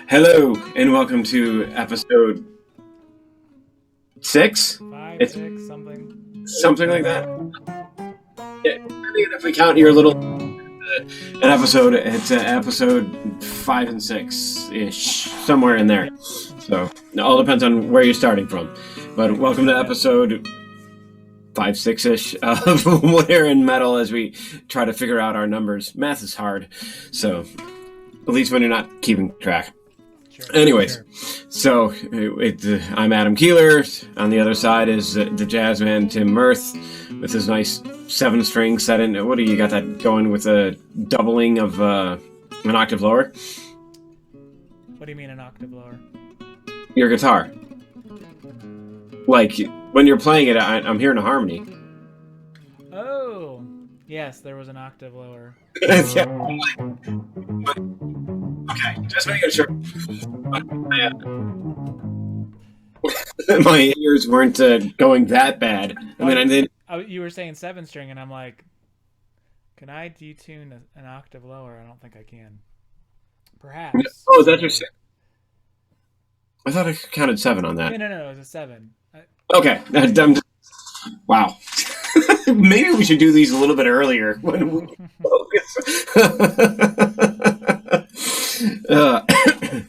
Hello and welcome to episode 6. Five, It's six, something. something like that. Yeah, I think if we count your little an episode, it's episode 5 and 6 ish, somewhere in there. So it all depends on where you're starting from. But welcome to episode 5, 6 ish of Where in Metal as we try to figure out our numbers. Math is hard, so at least when you're not keeping track. Sure. Anyways, Sure. so I'm Adam Keeler. On the other side is the jazz man Tim Mirth with his nice 7-string set in. What do you got that going with a doubling of an octave lower? What do you mean an octave lower? Your guitar. Like when you're playing it, I'm hearing a harmony. Oh, yes, there was an octave lower. Yeah. Okay, just making sure. My ears weren't going that bad. I mean, I did. You were saying 7-string, and I'm like, can I detune an octave lower? I don't think I can. Perhaps. Oh, is that your 6? I thought I counted 7 on that. No, it was a 7. Okay. Wow. Maybe we should do these a little bit earlier when we focus.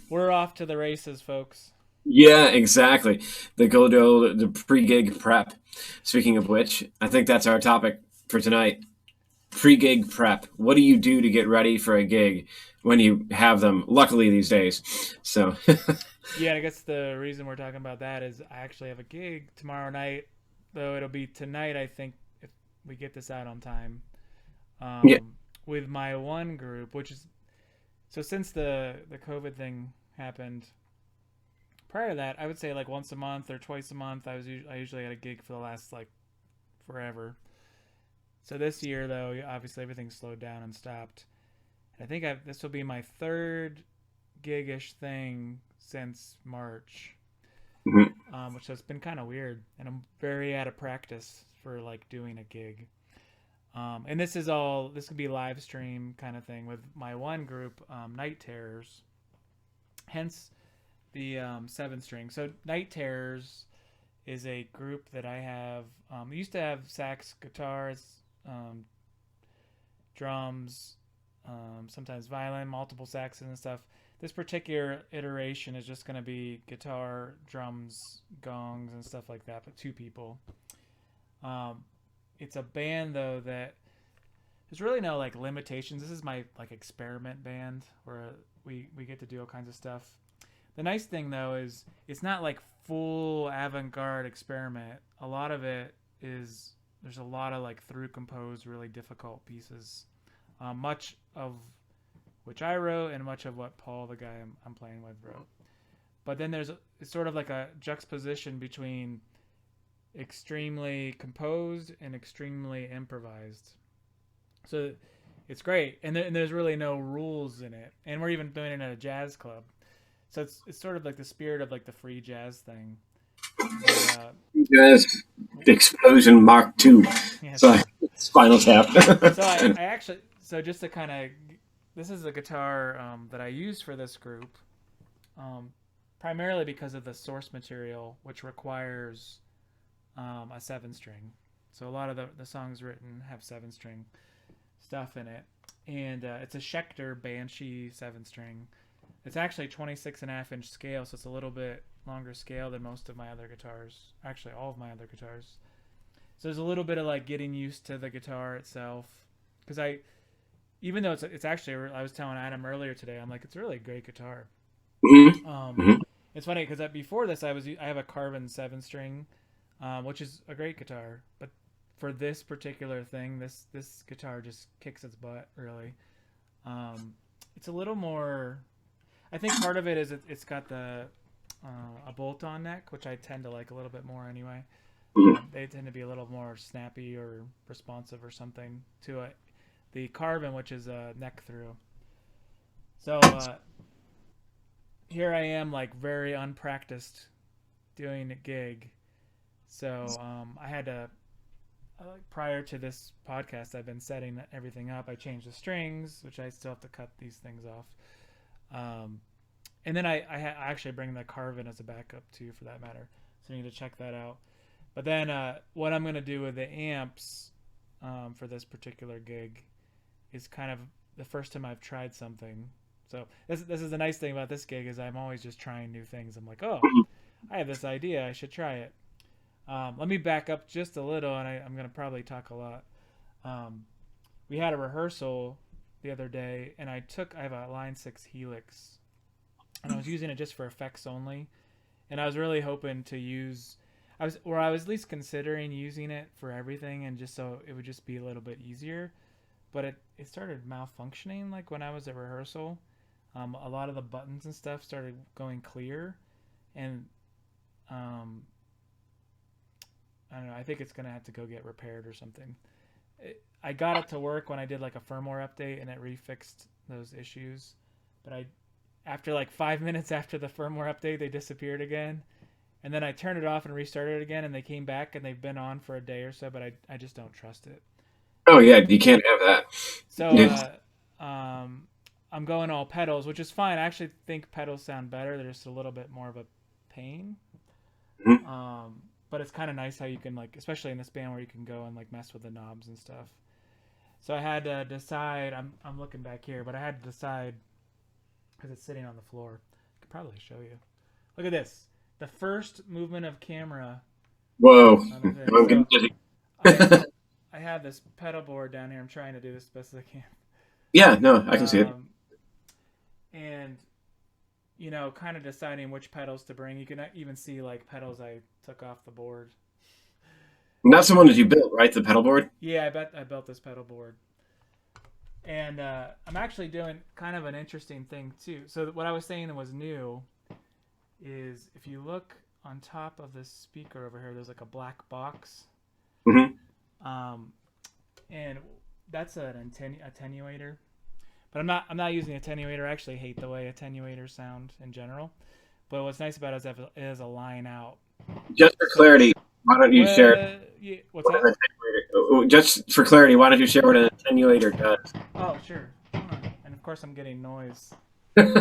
We're off to the races, folks. Yeah, exactly. The pre-gig prep. Speaking of which, I think that's our topic for tonight. Pre-gig prep. What do you do to get ready for a gig when you have them? Luckily these days. So. Yeah, I guess the reason we're talking about that is I actually have a gig tomorrow night, though it'll be tonight, I think, if we get this out on time, Yeah. with my one group, which is, so since the COVID thing happened, prior to that, I would say like once a month or twice a month, I usually had a gig for the last like forever. So this year, though, obviously everything slowed down and stopped. I think this will be my third gig-ish thing since March, which has been kind of weird, and I'm very out of practice for like doing a gig. And this could be live stream kind of thing with my one group, Night Terrors. Hence the 7-string. So Night Terrors is a group that I have. I used to have sax, guitars, drums, sometimes violin, multiple saxes and stuff. This particular iteration is just going to be guitar, drums, gongs, and stuff like that, but 2 people. It's a band, though, that there's really no like limitations. This is my like experiment band where we get to do all kinds of stuff. The nice thing, though, is it's not like full avant-garde experiment. A lot of it is, there's a lot of like through composed, really difficult pieces. Much of which I wrote, and much of what Paul, the guy I'm playing with, wrote. But then it's sort of like a juxtaposition between extremely composed and extremely improvised. So it's great, and there's really no rules in it. And we're even doing it at a jazz club, so it's sort of like the spirit of like the free jazz thing. But, Jazz Explosion Mark II. yeah, So Spinal Tap. So I actually, so just to kind of, this is the guitar that I use for this group, primarily because of the source material, which requires a 7-string. So a lot of the songs written have 7-string stuff in it. And it's a Schecter Banshee 7-string. It's actually 26.5-inch scale, so it's a little bit longer scale than most of my other guitars. Actually, all of my other guitars. So there's a little bit of like getting used to the guitar itself. Because even though it's actually, I was telling Adam earlier today, I'm like, it's a really great guitar. It's funny because before this, I have a Carbon 7-string, which is a great guitar, but for this particular thing, this guitar just kicks its butt, really. It's a little more, I think part of it is it's got a bolt-on neck, which I tend to like a little bit more anyway. They tend to be a little more snappy or responsive or something to it. The Carbon, which is a neck through. So here I am, like very unpracticed doing a gig. So I had to, prior to this podcast, I've been setting everything up. I changed the strings, which I still have to cut these things off. And then I actually bring the Carvin as a backup too, for that matter. So you need to check that out. But then what I'm gonna do with the amps for this particular gig is kind of the first time I've tried something. So this is the nice thing about this gig is I'm always just trying new things. I'm like, oh, I have this idea, I should try it. Let me back up just a little, and I'm gonna probably talk a lot. We had a rehearsal the other day, and I have a Line 6 Helix, and I was using it just for effects only, and I was really hoping to use. I was at least considering using it for everything, and just so it would just be a little bit easier. But it started malfunctioning like when I was at rehearsal. A lot of the buttons and stuff started going clear, and I don't know. I think it's gonna have to go get repaired or something. I got it to work when I did like a firmware update, and it refixed those issues. But after like 5 minutes after the firmware update, they disappeared again. And then I turned it off and restarted it again, and they came back, and they've been on for a day or so. But I just don't trust it. Oh yeah, you can't have that. So Yeah. I'm going all pedals, which is fine. I actually think pedals sound better. They're just a little bit more of a pain. Mhm. But it's kind of nice how you can, like, especially in this band where you can go and like mess with the knobs and stuff. So I had to decide. I'm looking back here, but I had to decide because it's sitting on the floor. I could probably show you. Look at this. The first movement of camera Whoa. on the thing. I'm So getting I have this pedal board down here. I'm trying to do this best as I can. Yeah, no, I can see it. And kind of deciding which pedals to bring. You can even see like pedals I took off the board. And that's the one that you built, right? The pedal board? Yeah, I built this pedal board. And I'm actually doing kind of an interesting thing too. So what I was saying that was new is if you look on top of this speaker over here, there's like a black box. Mm-hmm. And that's an attenuator. But I'm not using attenuator. I actually hate the way attenuators sound in general. But what's nice about it is it has a line out. Just for clarity, why don't you share Yeah, what's what that? an attenuator? Just for clarity, why don't you share what an attenuator does? Oh, sure. Hold on. And of course, I'm getting noise. Yeah, Turn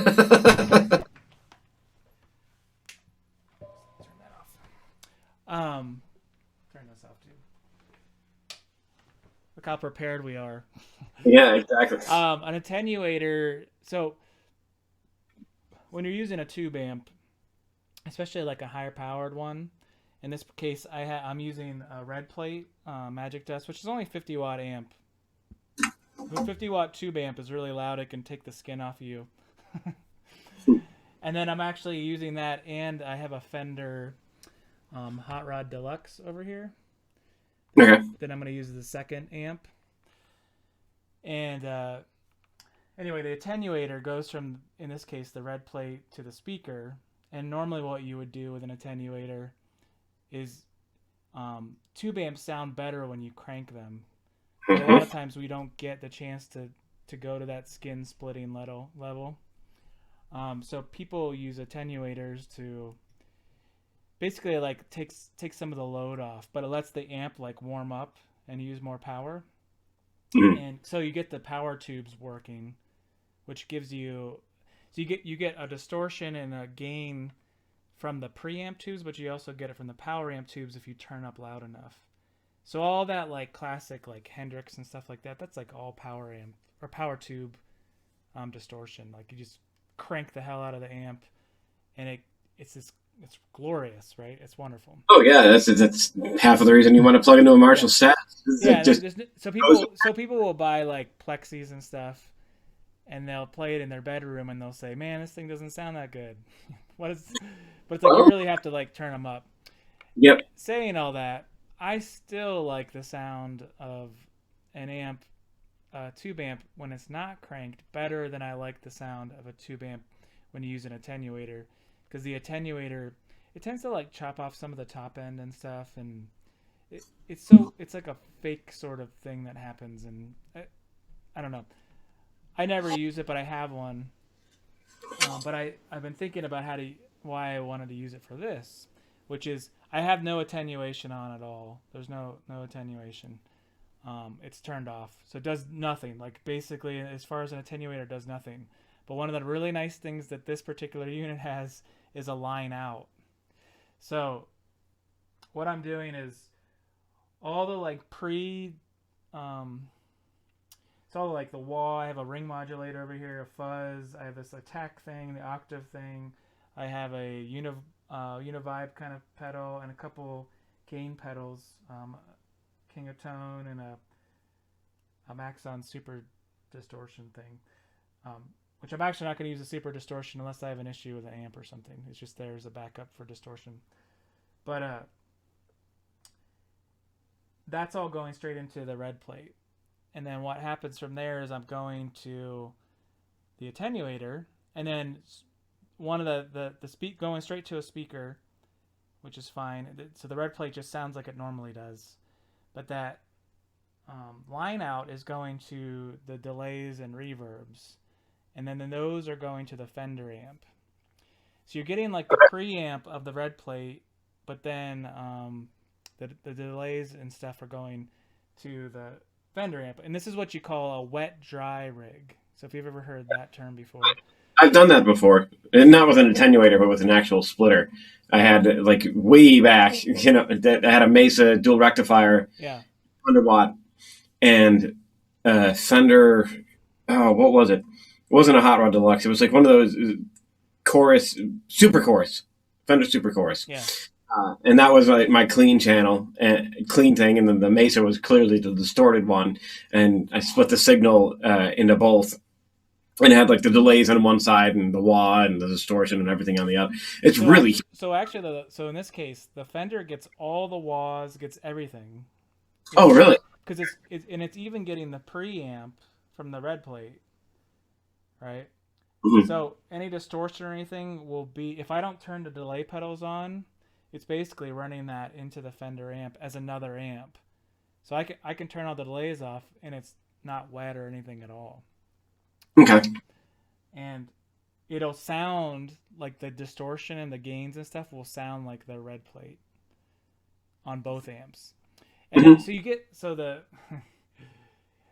that off. Turn this off too. Look how prepared we are. exactly. An attenuator. So when you're using a tube amp, especially like a higher powered one, in this case, I'm using a red plate Magic Dust, which is only 50 watt amp. A 50 watt tube amp is really loud. It can take the skin off of you. And then I'm actually using that, and I have a Fender Hot Rod Deluxe over here. Okay. Then I'm going to use the second amp. And anyway, the attenuator goes from, in this case, the red plate to the speaker. And normally what you would do with an attenuator is tube amps sound better when you crank them. But a lot of times we don't get the chance to go to that skin splitting level. So people use attenuators to basically like take some of the load off, but it lets the amp like warm up and use more power. Mhm. And so you get the power tubes working, which gives you you get a distortion and a gain from the preamp tubes, but you also get it from the power amp tubes if you turn up loud enough. So all that like classic like Hendrix and stuff like that, that's like all power amp or power tube distortion. Like you just crank the hell out of the amp, and it's glorious, right? It's wonderful. Oh yeah, that's half of the reason you want to plug into a Marshall Yeah. set. Yeah, Just so goes. people will buy like plexis and stuff, and they'll play it in their bedroom, and they'll say, "Man, this thing doesn't sound that good." What is? But it's like you Well, really have to like turn them up. yep. Saying all that, I still like the sound of an amp, tube amp when it's not cranked better than I like the sound of a tube amp when you use an attenuator, because the attenuator it tends to like chop off some of the top end and stuff, and it's like a fake sort of thing that happens, and I don't know. I never use it, but I have one. But I've been thinking about why I wanted to use it for this, which is I have no attenuation on at all. There's no attenuation. It's turned off, so it does nothing. Like basically, as far as an attenuator, it does nothing. But one of the really nice things that this particular unit has is a line out. So what I'm doing is all the like it's all like the wah. I have a ring modulator over here, a fuzz. I have this attack thing, the octave thing. I have a univibe kind of pedal and a couple gain pedals, King of Tone and a Maxon super distortion thing, which I'm actually not going to use a super distortion unless I have an issue with the amp or something. It's just there as a backup for distortion. But that's all going straight into the red plate. And then what happens from there is I'm going to the attenuator, and then one of the going straight to a speaker, which is fine. So the red plate just sounds like it normally does. But that line out is going to the delays and reverbs. And then those are going to the Fender amp. So you're getting like the preamp of the red plate, but then the delays and stuff are going to the Fender amp. And this is what you call a wet dry rig. So if you've ever heard that term before. I've done that before, and not with an attenuator, but with an actual splitter. I had like way back, I had a Mesa dual rectifier, 100 watt, and Fender. Oh, what was it? It wasn't a Hot Rod Deluxe. It was like one of those super chorus, Fender super chorus. Yeah. And that was my clean channel and clean thing, and then the Mesa was clearly the distorted one. And I split the signal into both, and it had like the delays on one side and the wah and the distortion and everything on the other. It's really so actually so in this case the Fender gets all the wahs, gets everything. Oh, really? Because it's even getting the preamp from the red plate, right? Mm-hmm. So any distortion or anything will be, if I don't turn the delay pedals on, it's basically running that into the Fender amp as another amp. So I can turn all the delays off and it's not wet or anything at all. Okay. And it'll sound like the distortion and the gains and stuff will sound like the red plate on both amps. And then, so you get, so the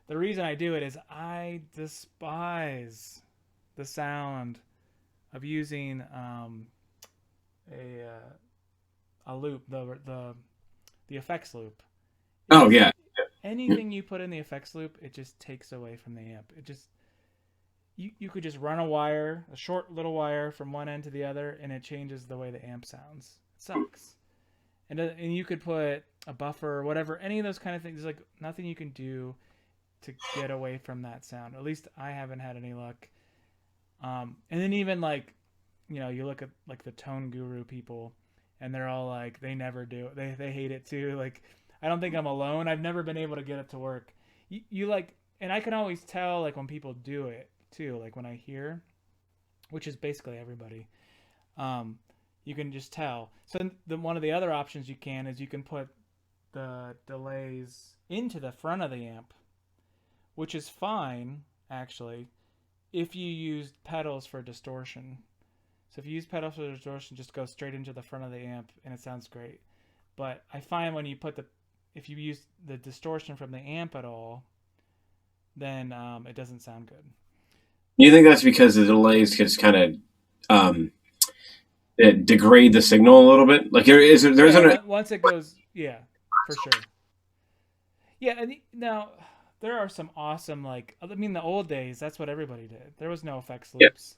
reason I do it is I despise the sound of using a loop, the effects loop. Oh yeah. Anything you put in the effects loop, it just takes away from the amp. It just you could just run a short little wire from one end to the other, and it changes the way the amp sounds. It sucks. And you could put a buffer or whatever, any of those kind of things. There's like nothing you can do to get away from that sound. At least I haven't had any luck. And then even like, you look at like the tone guru people, and they're all like, they never do it. They hate it too. Like, I don't think I'm alone. I've never been able to get it to work. You like, and I can always tell like when people do it too. Like when I hear, which is basically everybody, you can just tell. So one of the other options you can put the delays into the front of the amp, which is fine actually if you use pedals for distortion. So if you use pedals for distortion, just go straight into the front of the amp and it sounds great. But I find when you if you use the distortion from the amp at all, then it doesn't sound good. You think that's because the delays just kind of degrade the signal a little bit? Like once it goes, yeah, for sure. Yeah, and now there are some awesome, like, I mean, the old days, that's what everybody did. There was no effects loops.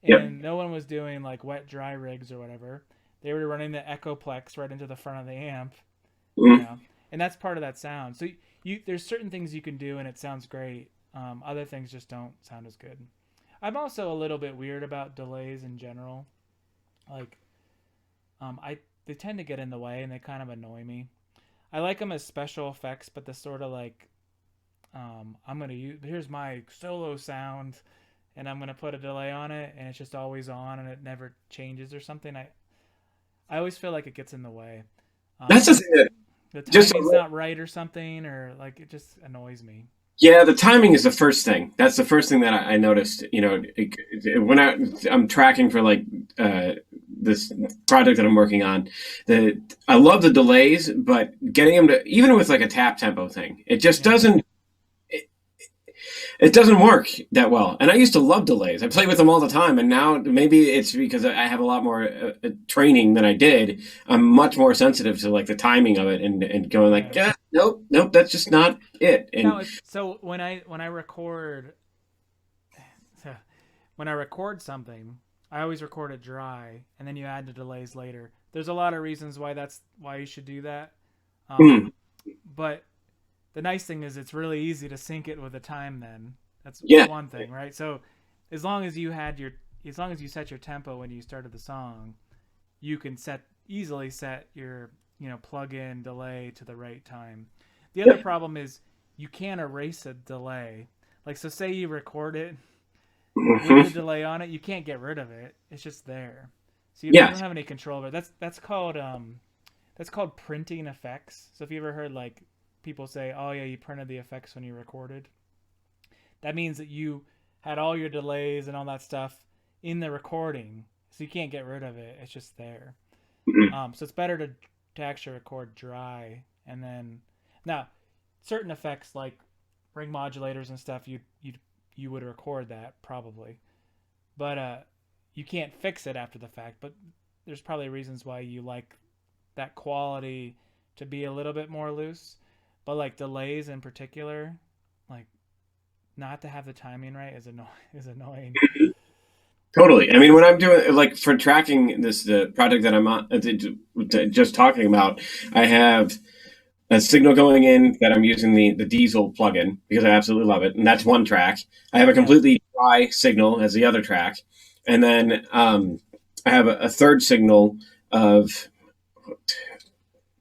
Yep. And no one was doing like wet dry rigs or whatever. They were running the Echoplex right into the front of the amp. Mm-hmm. And that's part of that sound. So there's certain things you can do and it sounds great. Other things just don't sound as good. I'm also a little bit weird about delays in general. Like, they tend to get in the way and they kind of annoy me. I like them as special effects, but the sort of like, here's my solo sound, and I'm gonna put a delay on it, and it's just always on, and it never changes or something. I always feel like it gets in the way. That's the thing. The timing's not right or something, or like it just annoys me. Yeah, the timing is the first thing. That's the first thing that I noticed. When I'm tracking for like this project that I'm working on, I love the delays, but getting them to, even with like a tap tempo thing, it just doesn't. It doesn't work that well. And I used to love delays. I play with them all the time. And now maybe it's because I have a lot more training than I did. I'm much more sensitive to like the timing of it and going like, Yeah. nope, that's just not it. No, And so when I record when I record something, I always record it dry, and then you add the delays later. There's a lot of reasons why you should do that. mm, But the nice thing is it's really easy to sync it with the time. Then that's yeah, one thing, right? So as long as you set your tempo when you started the song, you can easily set your plug in delay to the right time. The other yeah, problem is you can't erase a delay. Like, so say you record it with the hmm, delay on it, you can't get rid of it. It's just there, so you yeah, don't have any control over it. That's called printing effects. So if you ever heard like people say, "Oh yeah, you printed the effects when you recorded," that means that you had all your delays and all that stuff in the recording, so you can't get rid of it. It's just there. hmm, So it's better to actually record dry, and then now certain effects like ring modulators and stuff, you would record that probably, but you can't fix it after the fact. But there's probably reasons why you like that quality to be a little bit more loose. But like delays in particular, like not to have the timing right is annoying. totally. I mean, when I'm doing like for tracking this the project that I'm on, just talking about, I have a signal going in that I'm using the diesel plugin because I absolutely love it, and that's one track. I have a Yeah, completely dry signal as the other track, and then I have a third signal of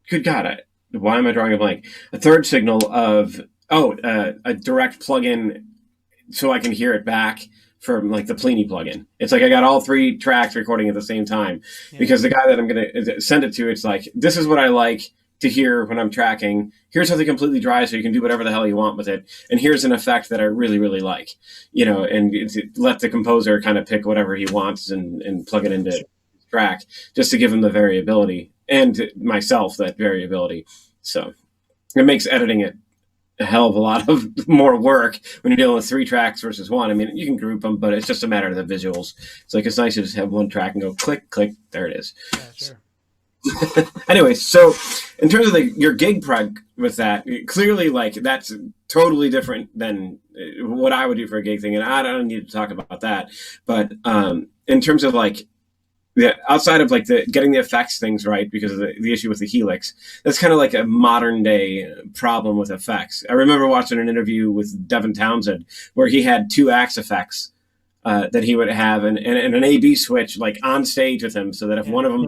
good God, why am I drawing a blank? A third signal of a direct plugin so I can hear it back from like the Plini plugin. It's like I got all three tracks recording at the same time yeah, because the guy that I'm going to send it to, it's like, this is what I like to hear when I'm tracking. Here's something completely dry so you can do whatever the hell you want with it. And here's an effect that I really, really like, and let the composer kind of pick whatever he wants and plug it into his track just to give him the variability and myself that variability. So it makes editing it a hell of a lot of more work when you're dealing with three tracks versus one. I mean, you can group them, but it's just a matter of the visuals. It's like it's nice to just have one track and go click, click, there it is. yeah, sure. Anyway, so in terms of your gig preg with that, clearly like that's totally different than what I would do for a gig thing, and I don't need to talk about that. But in terms of like outside of like the getting the effects things right because of the issue with the helix, that's kind of like a modern day problem with effects. I remember watching an interview with Devin Townsend where he had two axe effects that he would have and an A/B switch like on stage with him, so that if Yeah. one of them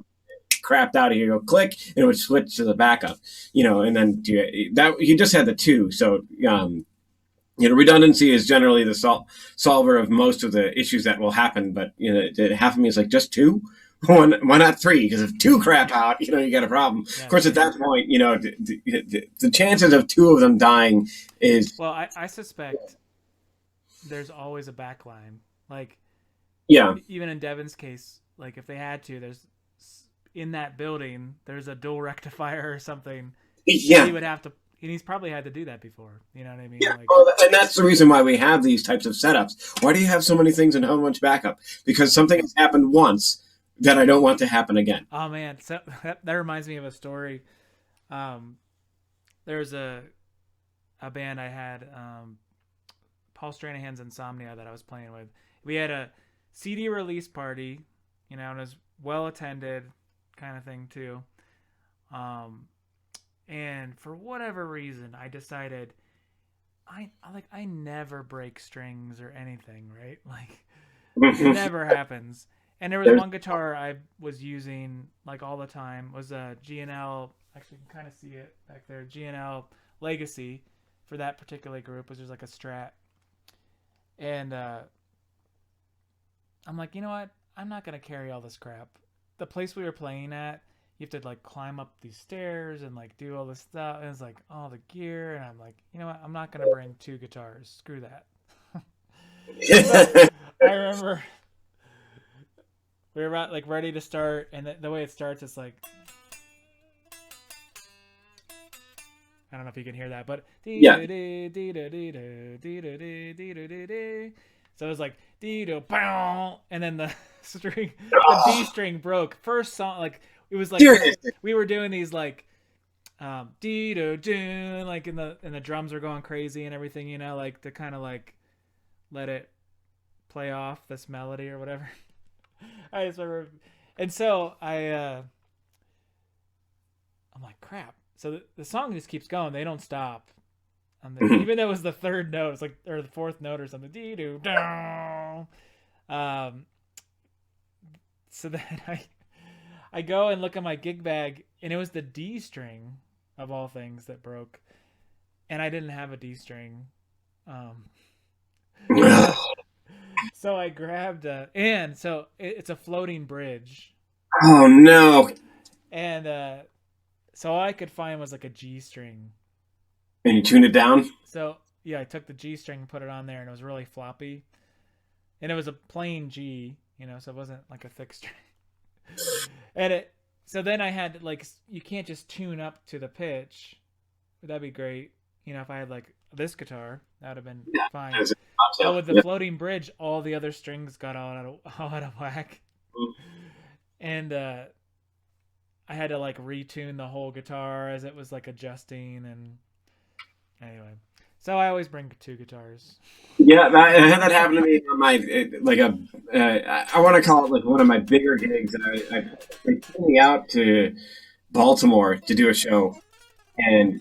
crapped out, he'd go click and it would switch to the backup, and then that he just had the two. So redundancy is generally the solver of most of the issues that will happen. But half of me is like, just two. Why not three? Because if two crap out, you got a problem. Yeah, Of course, at sure. that point, the chances of two of them dying is Well, I suspect there's always a backline. Like yeah, even in Devin's case, like if they had to, there's in that building there's a dual rectifier or something that he yeah. would have to, and he's probably had to do that before. You know what I mean? Yeah, Like, well, and that's the reason why we have these types of setups. Why do you have so many things and how much backup? Because something has happened once that I don't want to happen again. oh man, so that reminds me of a story. Um, there's a band I had, Paul Stranahan's Insomnia, that I was playing with. We had a CD release party, and it was well attended, kind of thing too. Um, and for whatever reason, I decided I never break strings or anything, right? Like it never happens. And there was There's one guitar I was using like all the time, was a G&L. Actually, you can kind of see it back there. G&L Legacy for that particular group, was just like a Strat. And I'm like, you know what? I'm not gonna carry all this crap. The place we were playing at, you have to like climb up these stairs and like do all this stuff, and it's like all the gear. And I'm like, you know what? I'm not gonna bring two guitars. Screw that. So I remember we were about, like ready to start, and the way it starts, it's like, I don't know if you can hear that, but Yeah. so it was like and then the D string broke. First song, like it was like we were doing these like like and the drums are going crazy and everything, you know, like to kind of like let it play off this melody or whatever. I just remember, and so I'm like, crap. So the song just keeps going. They don't stop. Even though it was the third note, it's like, or the fourth note or something. So then I go and look at my gig bag, and it was the D string of all things that broke, and I didn't have a D string. So I grabbed and so it's a floating bridge. Oh no! And so all I could find was like a G string. And you tuned it down? So yeah, I took the G string and put it on there, and it was really floppy. And it was a plain G, you know, so it wasn't like a thick string. So then I had like, you can't just tune up to the pitch. That'd be great, you know, if I had like this guitar, that would have been fine. But with the floating bridge, all the other strings got all out of whack. And I had to like retune the whole guitar as it was like adjusting. And anyway, so I always bring two guitars. Yeah, I had that happen to me on my I want to call it like one of my bigger gigs. They flew me out to Baltimore to do a show, and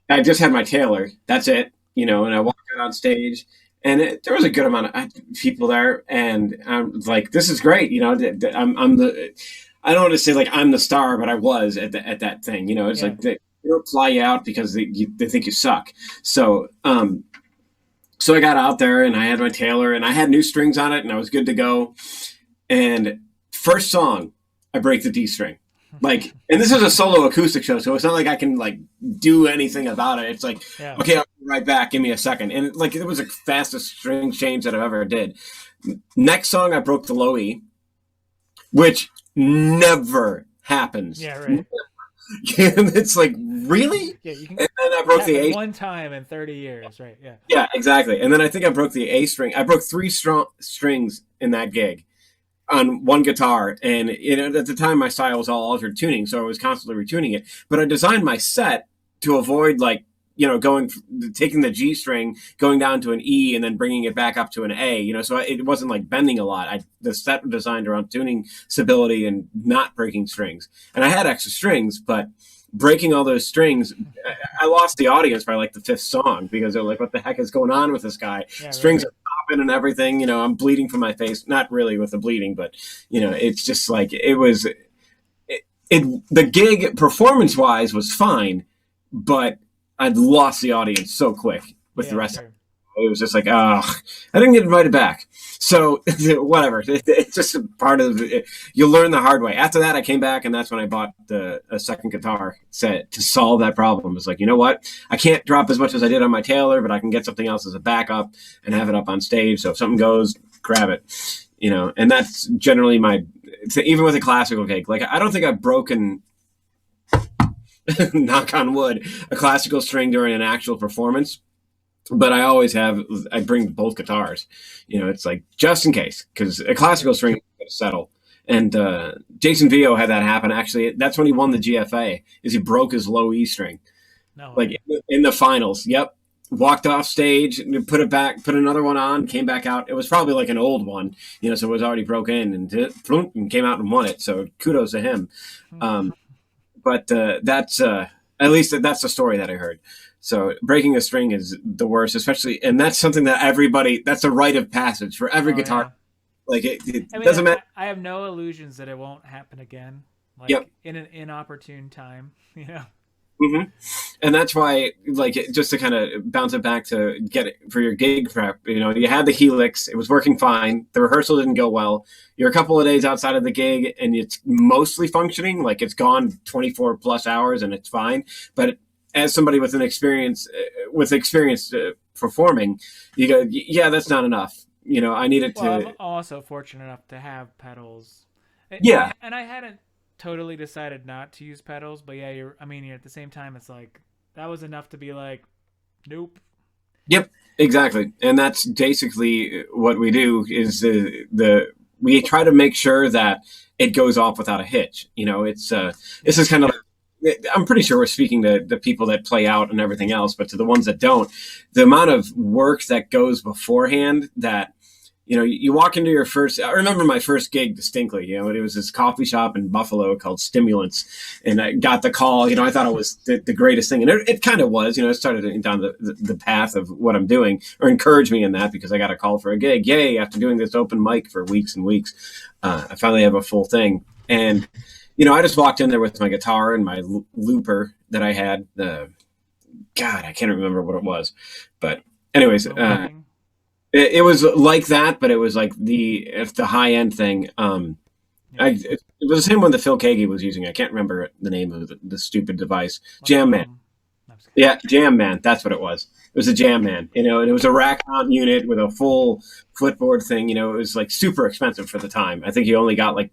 I just had my Taylor. That's it, you know. And I walked out on stage, and there was a good amount of people there, and I'm like, "This is great," you know. I'm the I don't want to say like I'm the star, but I was at that thing, you know. It's like they don't fly you out because they think you suck. So so I got out there and I had my Taylor and I had new strings on it and I was good to go. And first song, I break the D string. Like, and this is a solo acoustic show, so it's not like I can like do anything about it. It's like, okay, I'll be right back. Give me a second. And like, it was the fastest string change that I've ever did. Next song, I broke the low E, which never happens. Yeah, right. And it's like, really? Yeah, you can. And then I broke the A one time in 30 years, right? Yeah. Yeah, exactly. And then I think I broke the A string. I broke three strings in that gig on one guitar. And you know, at the time, my style was all altered tuning, so I was constantly retuning it. But I designed my set to avoid like, you know, taking the G string, going down to an E, and then bringing it back up to an A. You know, so it wasn't like bending a lot. The set was designed around tuning stability and not breaking strings. And I had extra strings, but breaking all those strings, I lost the audience by like the fifth song because they're like, "What the heck is going on with this guy?" Yeah, strings are popping and everything. You know, I'm bleeding from my face. Not really with the bleeding, but you know, it's just like it was. The gig performance wise was fine, but I'd lost the audience so quick with the rest of it. It was just like, I didn't get invited back. So whatever. It's just a part of it. You'll learn the hard way. After that, I came back, and that's when I bought a second guitar set to solve that problem. It's like, you know what? I can't drop as much as I did on my Taylor, but I can get something else as a backup and have it up on stage. So if something goes, grab it. You know, and that's generally even with a classical gig. Like, I don't think I've broken, knock on wood, a classical string during an actual performance. But I bring both guitars. You know, it's like just in case, because a classical string is going to settle. And Jason Vio had that happen. Actually, that's when he won the GFA. Is he broke his low E string, like in the finals. Yep, walked off stage, put it back, put another one on, came back out. It was probably like an old one, you know, so it was already broken, and came out and won it. So kudos to him. But that's at least that's the story that I heard. So breaking a string is the worst, especially, and that's something that that's a rite of passage for every guitar. Yeah. Like it doesn't matter. I have no illusions that it won't happen again. Like in an inopportune time, you know. Mm-hmm. And that's why, like, just to kind of bounce it back to get it for your gig prep, you know, you had the Helix, it was working fine. The rehearsal didn't go well. You're a couple of days outside of the gig, and it's mostly functioning. Like, it's gone 24 plus hours, and it's fine. But as somebody with experience performing, you go, yeah, that's not enough. You know, I needed to. I'm also fortunate enough to have pedals. Yeah, and I hadn't totally decided not to use pedals, but yeah, you're at the same time, it's like that was enough to be like, nope. Yep, exactly. And that's basically what we do is we try to make sure that it goes off without a hitch. It's this is kind of I'm pretty sure we're speaking to the people that play out and everything else, but to the ones that don't, the amount of work that goes beforehand that you walk into your first. I remember my first gig distinctly. It was this coffee shop in Buffalo called Stimulants, and I got the call. I thought it was the greatest thing, and it kind of was. It started down the path of what I'm doing, or encouraged me in that because I got a call for a gig. Yay! After doing this open mic for weeks and weeks, I finally have a full thing, and I just walked in there with my guitar and my looper that I had. God, I can't remember what it was, but anyways. It was like that, but it was like the high end thing. It was the same one that Phil Keaggy was using. I can't remember the name of the stupid device. Jam Man. Yeah, Jam Man. That's what it was. It was a Jam Man. And it was a rack mount unit with a full footboard thing. It was like super expensive for the time. I think you only got like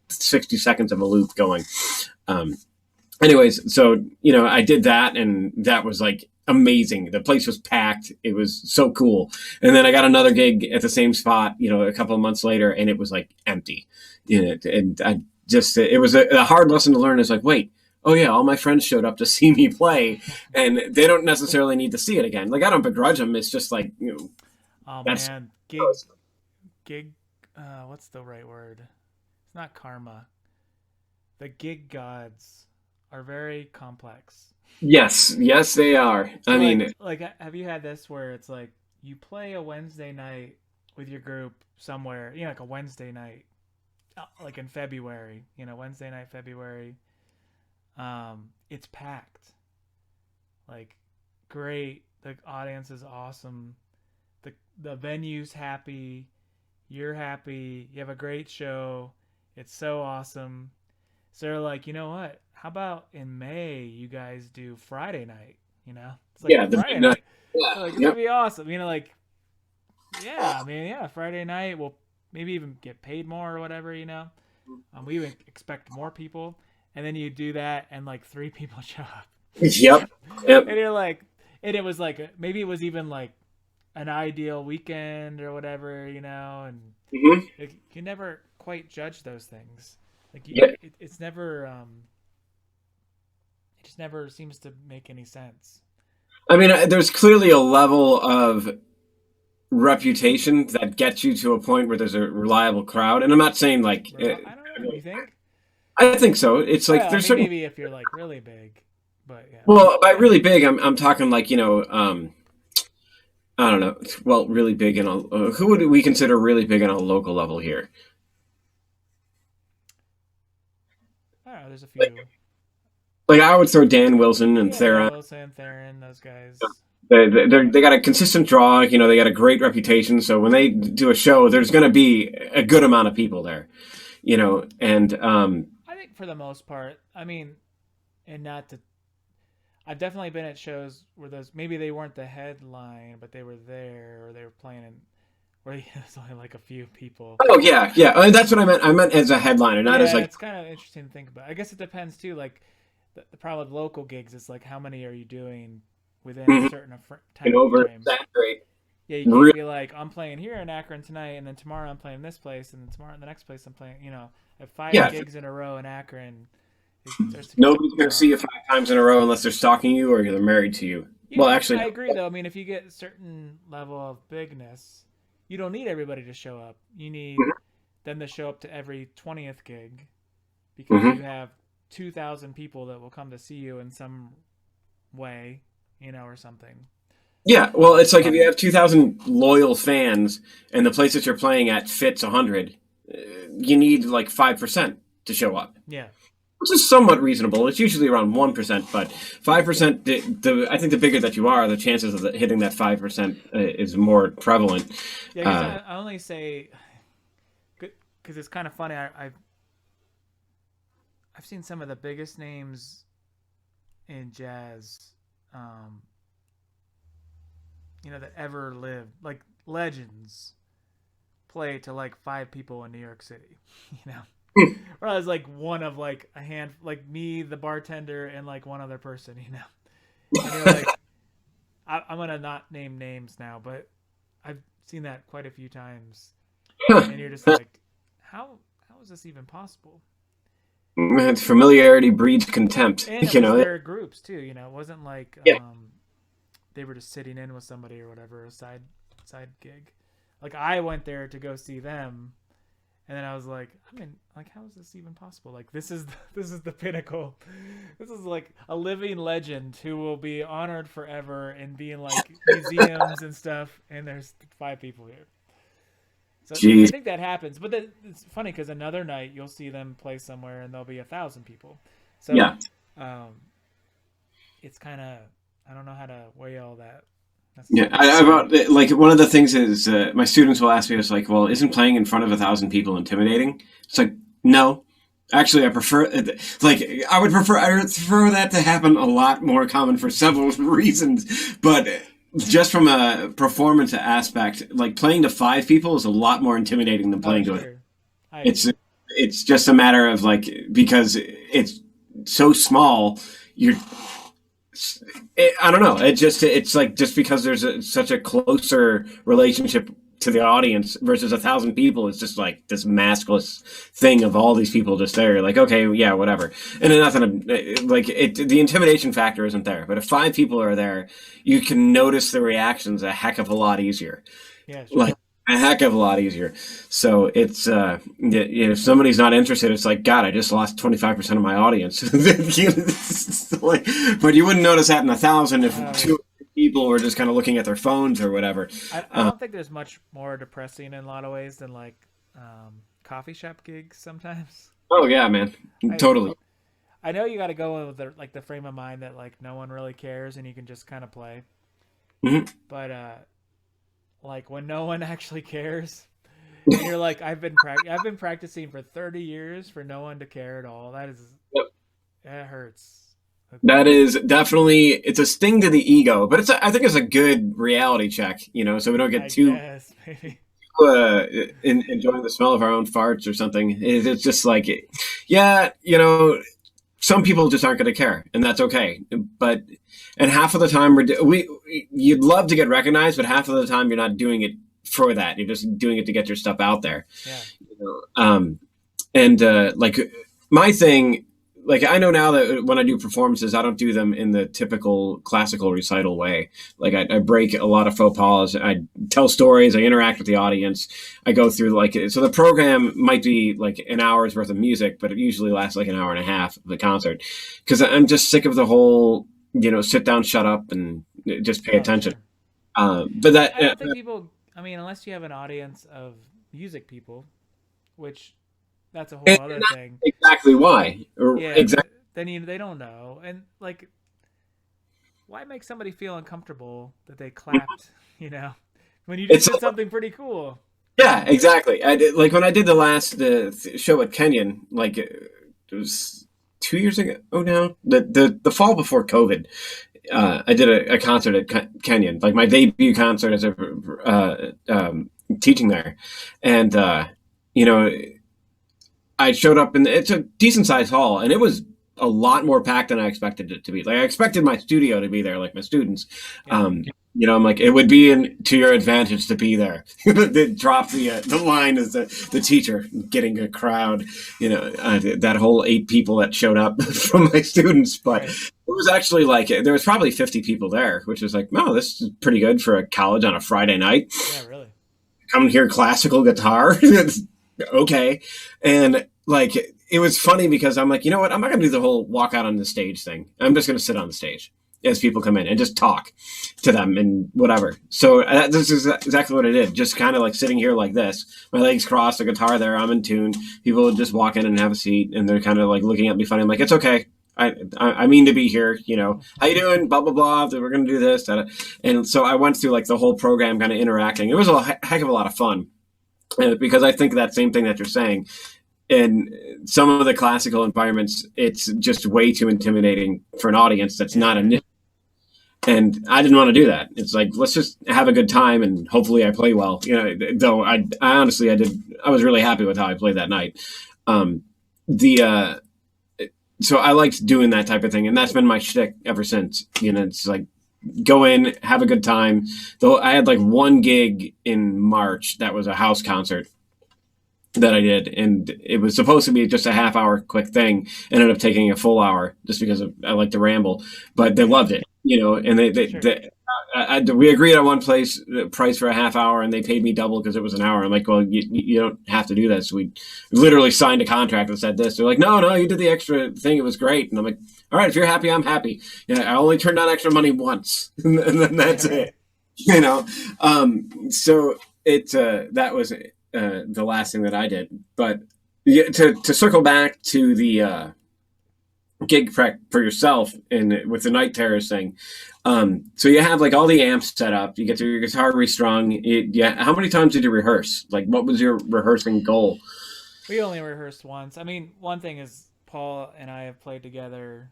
60 seconds of a loop going. Anyways, so I did that, and that was like amazing. The place was packed. It was so cool. And then I got another gig at the same spot, a couple of months later, and it was like empty. And I just, it was a hard lesson to learn. It's like, wait, oh yeah, all my friends showed up to see me play, and they don't necessarily need to see it again. Like, I don't begrudge them. It's just like, oh man, gig, what's the right word? It's not karma. The gig gods are very complex. Yes, they are. I mean, have you had this where it's like you play a Wednesday night with your group somewhere, like a Wednesday night, like in February, Wednesday night, February. It's packed. Like, great. The audience is awesome. The venue's happy. You're happy. You have a great show. It's so awesome. So they're like, you know what? How about in May you guys do Friday night? It's like Friday night. Yeah, like, it'd be awesome. Friday night we'll maybe even get paid more or whatever. We even expect more people, and then you do that, and like 3 people show up. Yep. And you're like, and it was like maybe it was even like an ideal weekend or whatever, and you never quite judge those things. Like it's never, it just never seems to make any sense. I mean, there's clearly a level of reputation that gets you to a point where there's a reliable crowd, and I'm not saying like I don't know. You think? I think so. It's like there's certain maybe if you're like really big, but yeah. Well, by really big, I'm talking like I don't know. Well, really big in who would we consider really big on a local level here? There's a few. Like I would throw Dan Wilson and Theron. Theron, those guys. They got a consistent draw. They got a great reputation. So when they do a show, there's going to be a good amount of people there. And I think for the most part, and not to. I've definitely been at shows where maybe they weren't the headline, but they were there or they were playing in. Where there's only like a few people. Oh yeah. I mean, that's what I meant. I meant as a headliner, not as like. It's kind of interesting to think about. I guess it depends too. Like the problem with local gigs is like how many are you doing within a certain time frame. Yeah, you can't be like, I'm playing here in Akron tonight, and then tomorrow I'm playing this place, and then tomorrow in the next place I'm playing. I have 5 gigs in a row in Akron. Nobody's going to see you 5 times in a row unless they're stalking you or they're married to you. Yeah, well, actually, I agree though. I mean, if you get a certain level of bigness. You don't need everybody to show up. You need them to show up to every 20th gig because you have 2,000 people that will come to see you in some way, or something. Yeah, well, it's like if you have 2,000 loyal fans and the place that you're playing at fits 100, you need like 5% to show up. Yeah. Which is somewhat reasonable. It's usually around 1%, but 5%, I think the bigger that you are, the chances of hitting that 5% is more prevalent. Yeah, I only say, because it's kind of funny, I've seen some of the biggest names in jazz, that ever lived, like legends, play to like 5 people in New York City, Or I was like one of like a hand, like me, the bartender, and like one other person, And you're like, I'm gonna not name names now, but I've seen that quite a few times, and you're just like, how is this even possible? Familiarity breeds contempt. And it You was know. their groups too. It wasn't like Yeah. they were just sitting in with somebody or whatever, a side gig. Like I went there to go see them, and then I was like, I mean, like, how is this even possible? Like, this is the pinnacle. This is like a living legend who will be honored forever and be in like museums and stuff. And there's 5 people here. So I Jeez. think that happens, but it's funny because another night you'll see them play somewhere and there'll be 1,000 people. So Yeah. um, it's kind of, I don't know how to weigh all that. Yeah, about like one of the things is my students will ask me, it's like, well, isn't playing in front of 1,000 people intimidating? It's like, no, actually, I prefer like I would prefer that to happen a lot more common for several reasons, but just from a performance aspect, like playing to 5 people is a lot more intimidating than Oh, playing to it. sure. I It's agree. it's just a matter of like because it's so small, you're I don't know. It's like just because there's such a closer relationship to the audience versus 1,000 people, it's just like this maskless thing of all these people just there. Like, okay, yeah, whatever. And then nothing like it. The intimidation factor isn't there, but if 5 people are there, you can notice the reactions a heck of a lot easier. Yeah, sure. Like a heck of a lot easier. So it's if somebody's not interested, it's like God, I just lost 25% of my audience. Like, but you wouldn't notice that in 1,000 if Oh, yeah. 2 people were just kind of looking at their phones or whatever. I Uh, don't think there's much more depressing in a lot of ways than like coffee shop gigs sometimes. oh yeah, man, I totally. I know you got to go with the frame of mind that like no one really cares and you can just kind of play. Hmm. But like when no one actually cares and you're like I've been practicing for 30 years for no one to care at all. That hurts. That is definitely it's a sting to the ego, but I think it's a good reality check, so we don't get I too guess maybe. enjoying the smell of our own farts or something. It's just like, yeah, some people just aren't going to care, and that's okay. But and half of the time you'd love to get recognized, but half of the time you're not doing it for that. You're just doing it to get your stuff out there. Yeah. And like my thing, like I know now that when I do performances, I don't do them in the typical classical recital way. Like I break a lot of faux pas. I tell stories. I interact with the audience. I go through so the program might be like an hour's worth of music, but it usually lasts like an hour and a half of the concert because I'm just sick of the whole sit down, shut up, and just pay Oh, attention. sure. But that I don't think people. I mean, unless you have an audience of music people, which that's a whole and other that's thing. exactly why. Or Yeah, exactly. then they don't know, and like, why make somebody feel uncomfortable that they clapped? You know, when you just It's did something pretty cool. Yeah, exactly. I did, like when I did the last show at Kenyon, like it was 2 years ago. Oh, now the fall before COVID, I did a concert at Kenyon, like my debut concert as a teaching there, and you know I showed up and it's a decent sized hall, and it was a lot more packed than I expected it to be. Like I expected my studio to be there, like my students. Yeah, Um, I'm like, it would be to your advantage to be there. They drop the line as the teacher getting a crowd. That whole 8 people that showed up from my students, but right. it was actually like there was probably 50 people there, which was like, no, this is pretty good for a college on a Friday night. Yeah, really. Come and hear classical guitar. Okay. And like it was funny because I'm like, you know what? I'm not gonna do the whole walk out on the stage thing. I'm just gonna sit on the stage as people come in and just talk to them and whatever. So this is exactly what I did. Just kind of like sitting here like this, my legs crossed, the guitar there, I'm in tune. People would just walk in and have a seat, and they're kind of like looking at me funny. I'm like, it's okay. I mean to be here. How you doing? Blah blah blah. We're gonna do this. And so I went through like the whole program, kind of interacting. It was a heck of a lot of fun. Because I think that same thing that you're saying, in some of the classical environments, it's just way too intimidating for an audience that's Yeah, not right. a. And I didn't want to do that. It's like, let's just have a good time and hopefully I play well. Though I honestly I was really happy with how I played that night. The so I liked doing that type of thing, and that's been my shtick ever since. It's like go in, have a good time. Though I had like one gig in March that was a house concert that I did, and it was supposed to be just a half hour quick thing. Ended up taking a full hour just because I like to ramble, but they loved it, and Sure. we agreed on one price for a half hour, and they paid me double because it was an hour. I'm like, well, you don't have to do that. So we literally signed a contract that said this. They're like, no, you did the extra thing. It was great. And I'm like, all right, if you're happy, I'm happy. I only turned down extra money once, and then that's Right. it. So that was the last thing that I did. But yeah, to circle back to the gig prep for yourself and with the Night Terrors thing. So you have like all the amps set up. You get your guitar restrung. How many times did you rehearse? Like, what was your rehearsing goal? We only rehearsed once. I mean, one thing is Paul and I have played together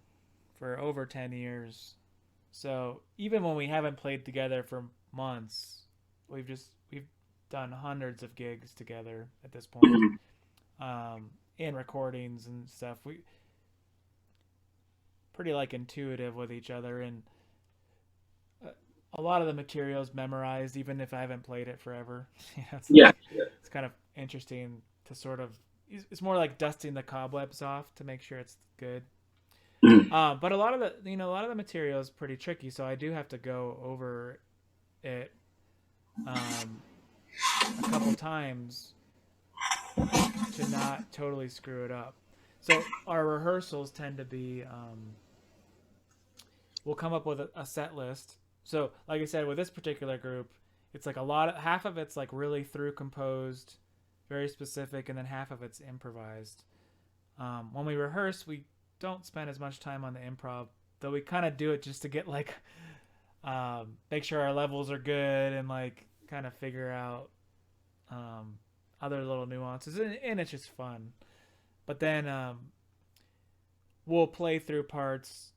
for over 10 years. So even when we haven't played together for months, we've done hundreds of gigs together at this point, and recordings and stuff. We pretty like intuitive with each other, and a lot of the materials memorized, even if I haven't played it forever. Yeah. It's kind of interesting to sort of. It's more like dusting the cobwebs off to make sure it's good. But a lot of the material is pretty tricky, so I do have to go over it a couple times to not totally screw it up. So our rehearsals tend to be we'll come up with a set list. So like I said, with this particular group, it's like half of it's like really through composed, very specific, and then half of it's improvised. When we rehearse, we don't spend as much time on the improv, though we kind of do it just to get like make sure our levels are good and like kind of figure out other little nuances, and it's just fun. But then we'll play through parts,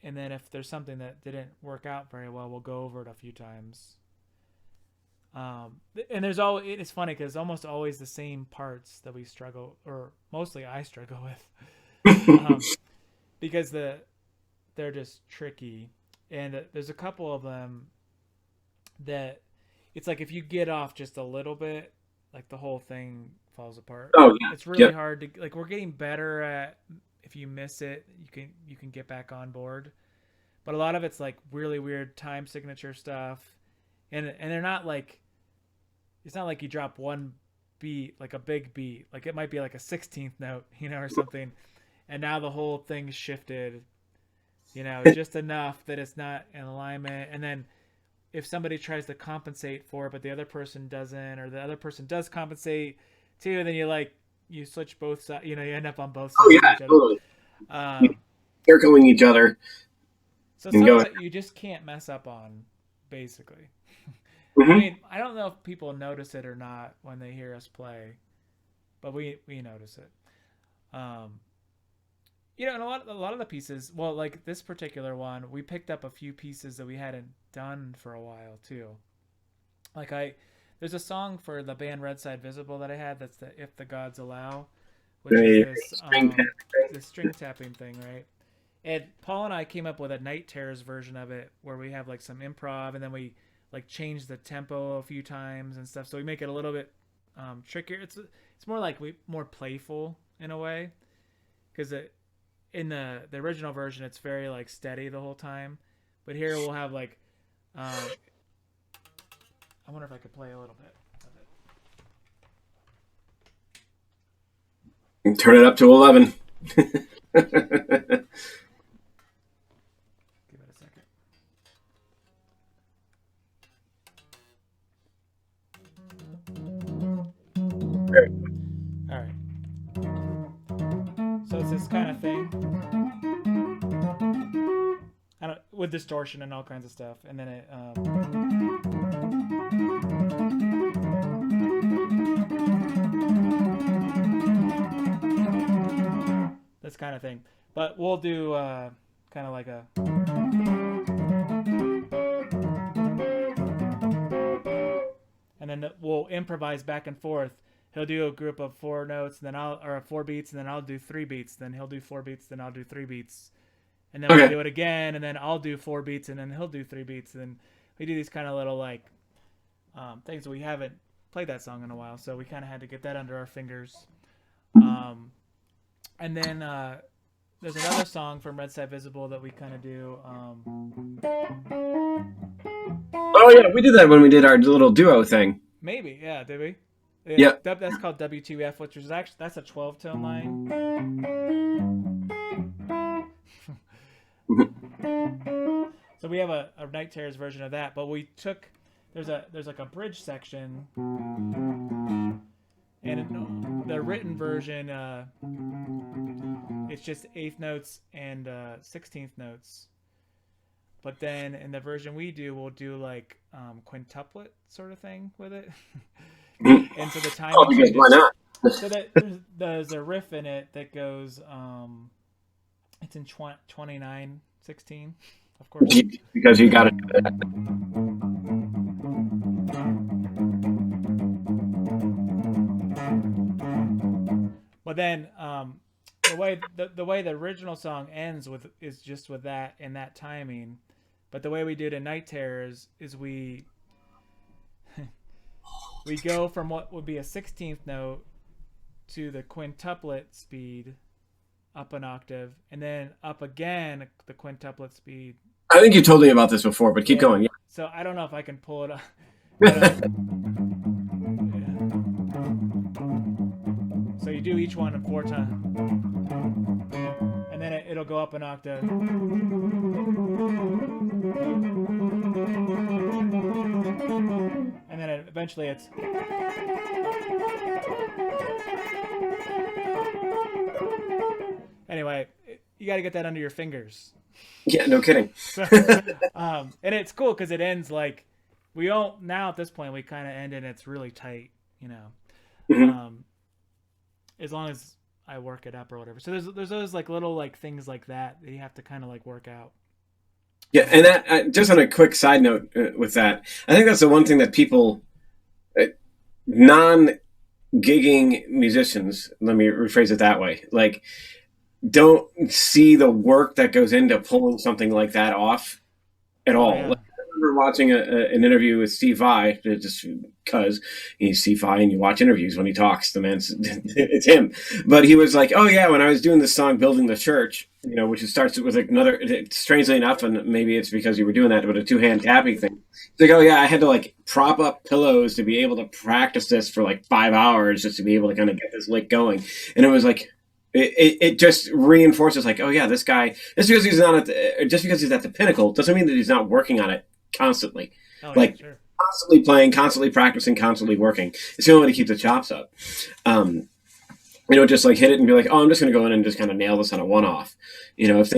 and then if there's something that didn't work out very well, we'll go over it a few times. And it's funny because almost always the same parts that we struggle, or mostly I struggle with, because they're just tricky, and there's a couple of them that it's like if you get off just a little bit, like the whole thing falls apart. Oh yeah. It's really hard to like. We're getting better at if you miss it, you can get back on board, but a lot of it's like really weird time signature stuff, and they're not like. It's not like you drop one beat, like a big beat. Like it might be like a 16th note, or something. And now the whole thing's shifted, just enough that it's not in alignment. And then if somebody tries to compensate for it, but the other person doesn't, or the other person does compensate too, then you switch both sides, you end up on both sides. Oh yeah, totally. Circling each other. So some of it you just can't mess up on, basically. Mm-hmm. I mean, I don't know if people notice it or not when they hear us play, but we notice it. And a lot of the pieces, well, like this particular one, we picked up a few pieces that we hadn't done for a while too. Like there's a song for the band Red Side Visible that I had. That's the If the Gods Allow, which is this string tapping thing, right? And Paul and I came up with a Night Terrors version of it where we have like some improv, and then we like change the tempo a few times and stuff. So we make it a little bit trickier. It's more like more playful in a way, because in the original version it's very like steady the whole time, but here we'll have like I wonder if I could play a little bit of it. Turn it up to 11. All right. So it's this kind of thing, with distortion and all kinds of stuff, and then it. This kind of thing, but we'll do kind of like a. And then we'll improvise back and forth, he'll do a group of 4 notes, and then or 4 beats, and then I'll do 3 beats. Then he'll do 4 beats, then I'll do 3 beats, and then we'll do it again, and then I'll do 4 beats, and then he'll do 3 beats, and then we do these kind of little like things. We haven't played that song in a while, so we kind of had to get that under our fingers. And then there's another song from Red Side Visible that we kind of do. Oh yeah, we did that when we did our little duo thing. Maybe, yeah, did we? Yeah. That's called W2F, which is actually that's a 12-tone line. So we have a Night Terrors version of that, but we took there's like a bridge section, and the written version it's just 8th notes and 16th notes. But then in the version we do, we'll do like quintuplet sort of thing with it. And so the time. Oh, because why not? So there's a riff in it that goes. It's in 29/16, of course. Because you got it. But then the way the original song ends is just with that and that timing. But the way we do it in Night Terrors is we go from what would be a 16th note to the quintuplet speed up an octave, and then up again the quintuplet speed. I think you told me about this before, but keep going. Yeah. So I don't know if I can pull it up. So you do each one 4 times, and then it'll go up an octave, and then eventually it's. Anyway, you got to get that under your fingers. Yeah, no kidding. And it's cool because it ends like we all now at this point we kind of end and it's really tight, you know. Mm-hmm. As long as I work it up or whatever. So there's those like little like things like that you have to kind of like work out. Yeah, and that just on a quick side note with that, I think that's the one thing that people, non-gigging musicians, let me rephrase it that way, like don't see the work that goes into pulling something like that off at all. Yeah. Like, I remember watching an interview with Steve Vai, just because he's Steve Vai and you watch interviews when he talks, the man's it's him. But he was like, oh yeah, when I was doing this song Building the Church, you know, which starts with another, strangely enough, and maybe it's because you were doing that, but a 2-hand tapping thing. It's like, oh yeah, I had to like prop up pillows to be able to practice this for like 5 hours just to be able to kind of get this lick going. And it was like, it just reinforces like, oh yeah, this guy, just because he's at the pinnacle doesn't mean that he's not working on it constantly. Like sure. Constantly playing, constantly practicing, constantly working. It's the only way to keep the chops up. You know, just like hit it and be like, oh, I'm just going to go in and just kind of nail this on a one-off. You know, if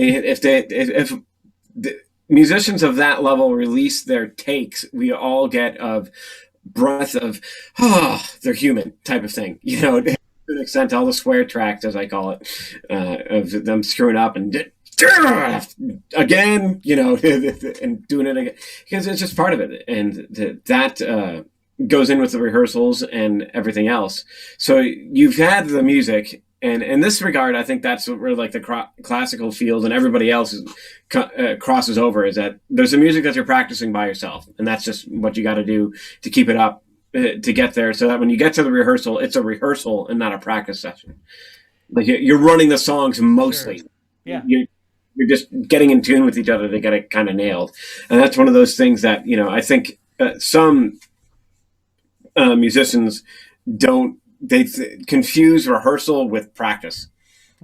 the musicians of that level release their takes, we all get of breath of, they're human type of thing. You know, to an extent, all the swear tracks, as I call it, of them screwing up and again, you know, and doing it again, because it's just part of it, and that goes in with the rehearsals and everything else. So you've had the music, and in this regard, I think that's where like the classical field and everybody else crosses over, is that there's the music that you're practicing by yourself, and that's just what you got to do to keep it up to get there, so that when you get to the rehearsal, it's a rehearsal and not a practice session. Like you're running the songs mostly. Sure. Yeah. You're just getting in tune with each other to get it kind of nailed. And that's one of those things that, you know, I think some musicians confuse rehearsal with practice.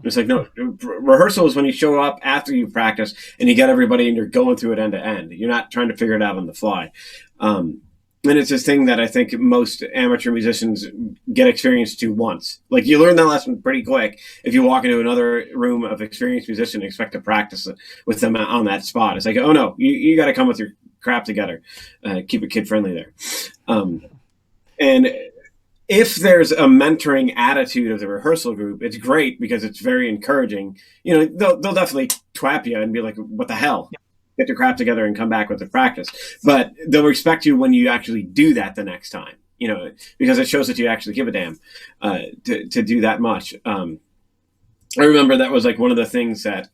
It's like, no, rehearsal is when you show up after you practice and you get everybody and you're going through it end to end. You're not trying to figure it out on the fly. And it's this thing that I think most amateur musicians get experienced to once. Like you learn that lesson pretty quick if you walk into another room of experienced musician and expect to practice it with them on that spot. It's like, oh no, you got to come with your crap together. Keep it kid friendly there. And if there's a mentoring attitude of the rehearsal group, it's great because it's very encouraging. You know, they'll definitely twap you and be like, what the hell? Get your crap together and come back with the practice. But they'll respect you when you actually do that the next time. because it shows that you actually give a damn to do that much. I remember that was like one of the things that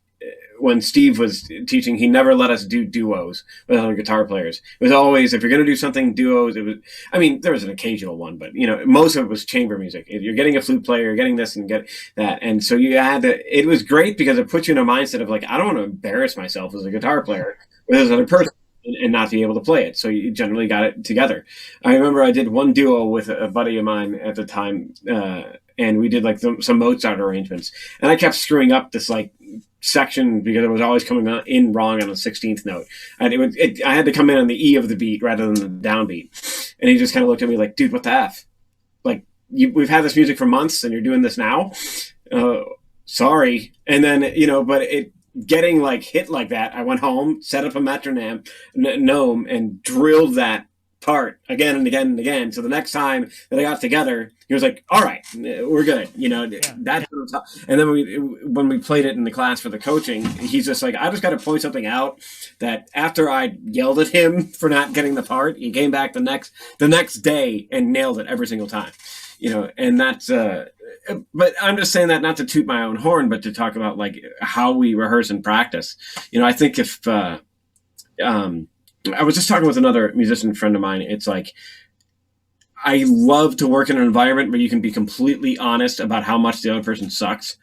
when Steve was teaching, he never let us do duos with other guitar players. It was always, if you're going to do something duos, it was, I mean, there was an occasional one, but most of it was chamber music. If you're getting a flute player, you're getting this and get that. And so you had to, it was great because it puts you in a mindset of like, I don't want to embarrass myself as a guitar player with this other person and not be able to play it. So you generally got it together. I remember I did one duo with a buddy of mine at the time, and we did like some Mozart arrangements, and I kept screwing up this like section because it was always coming in wrong on the 16th note. And I had to come in on the E of the beat rather than the downbeat. And he just kind of looked at me like, dude, what the F? Like, we've had this music for months and you're doing this now? Sorry. And then, but getting like hit like that, I went home, set up a metronome, and drilled that part again and again and again. So the next time that I got together, he was like, all right, we're good. That. And then when we played it in the class for the coaching, he's just like, I just got to point something out that after I yelled at him for not getting the part, he came back the next day and nailed it every single time. And that's, but I'm just saying that not to toot my own horn, but to talk about like how we rehearse and practice. I think if, I was just talking with another musician friend of mine. It's like, I love to work in an environment where you can be completely honest about how much the other person sucks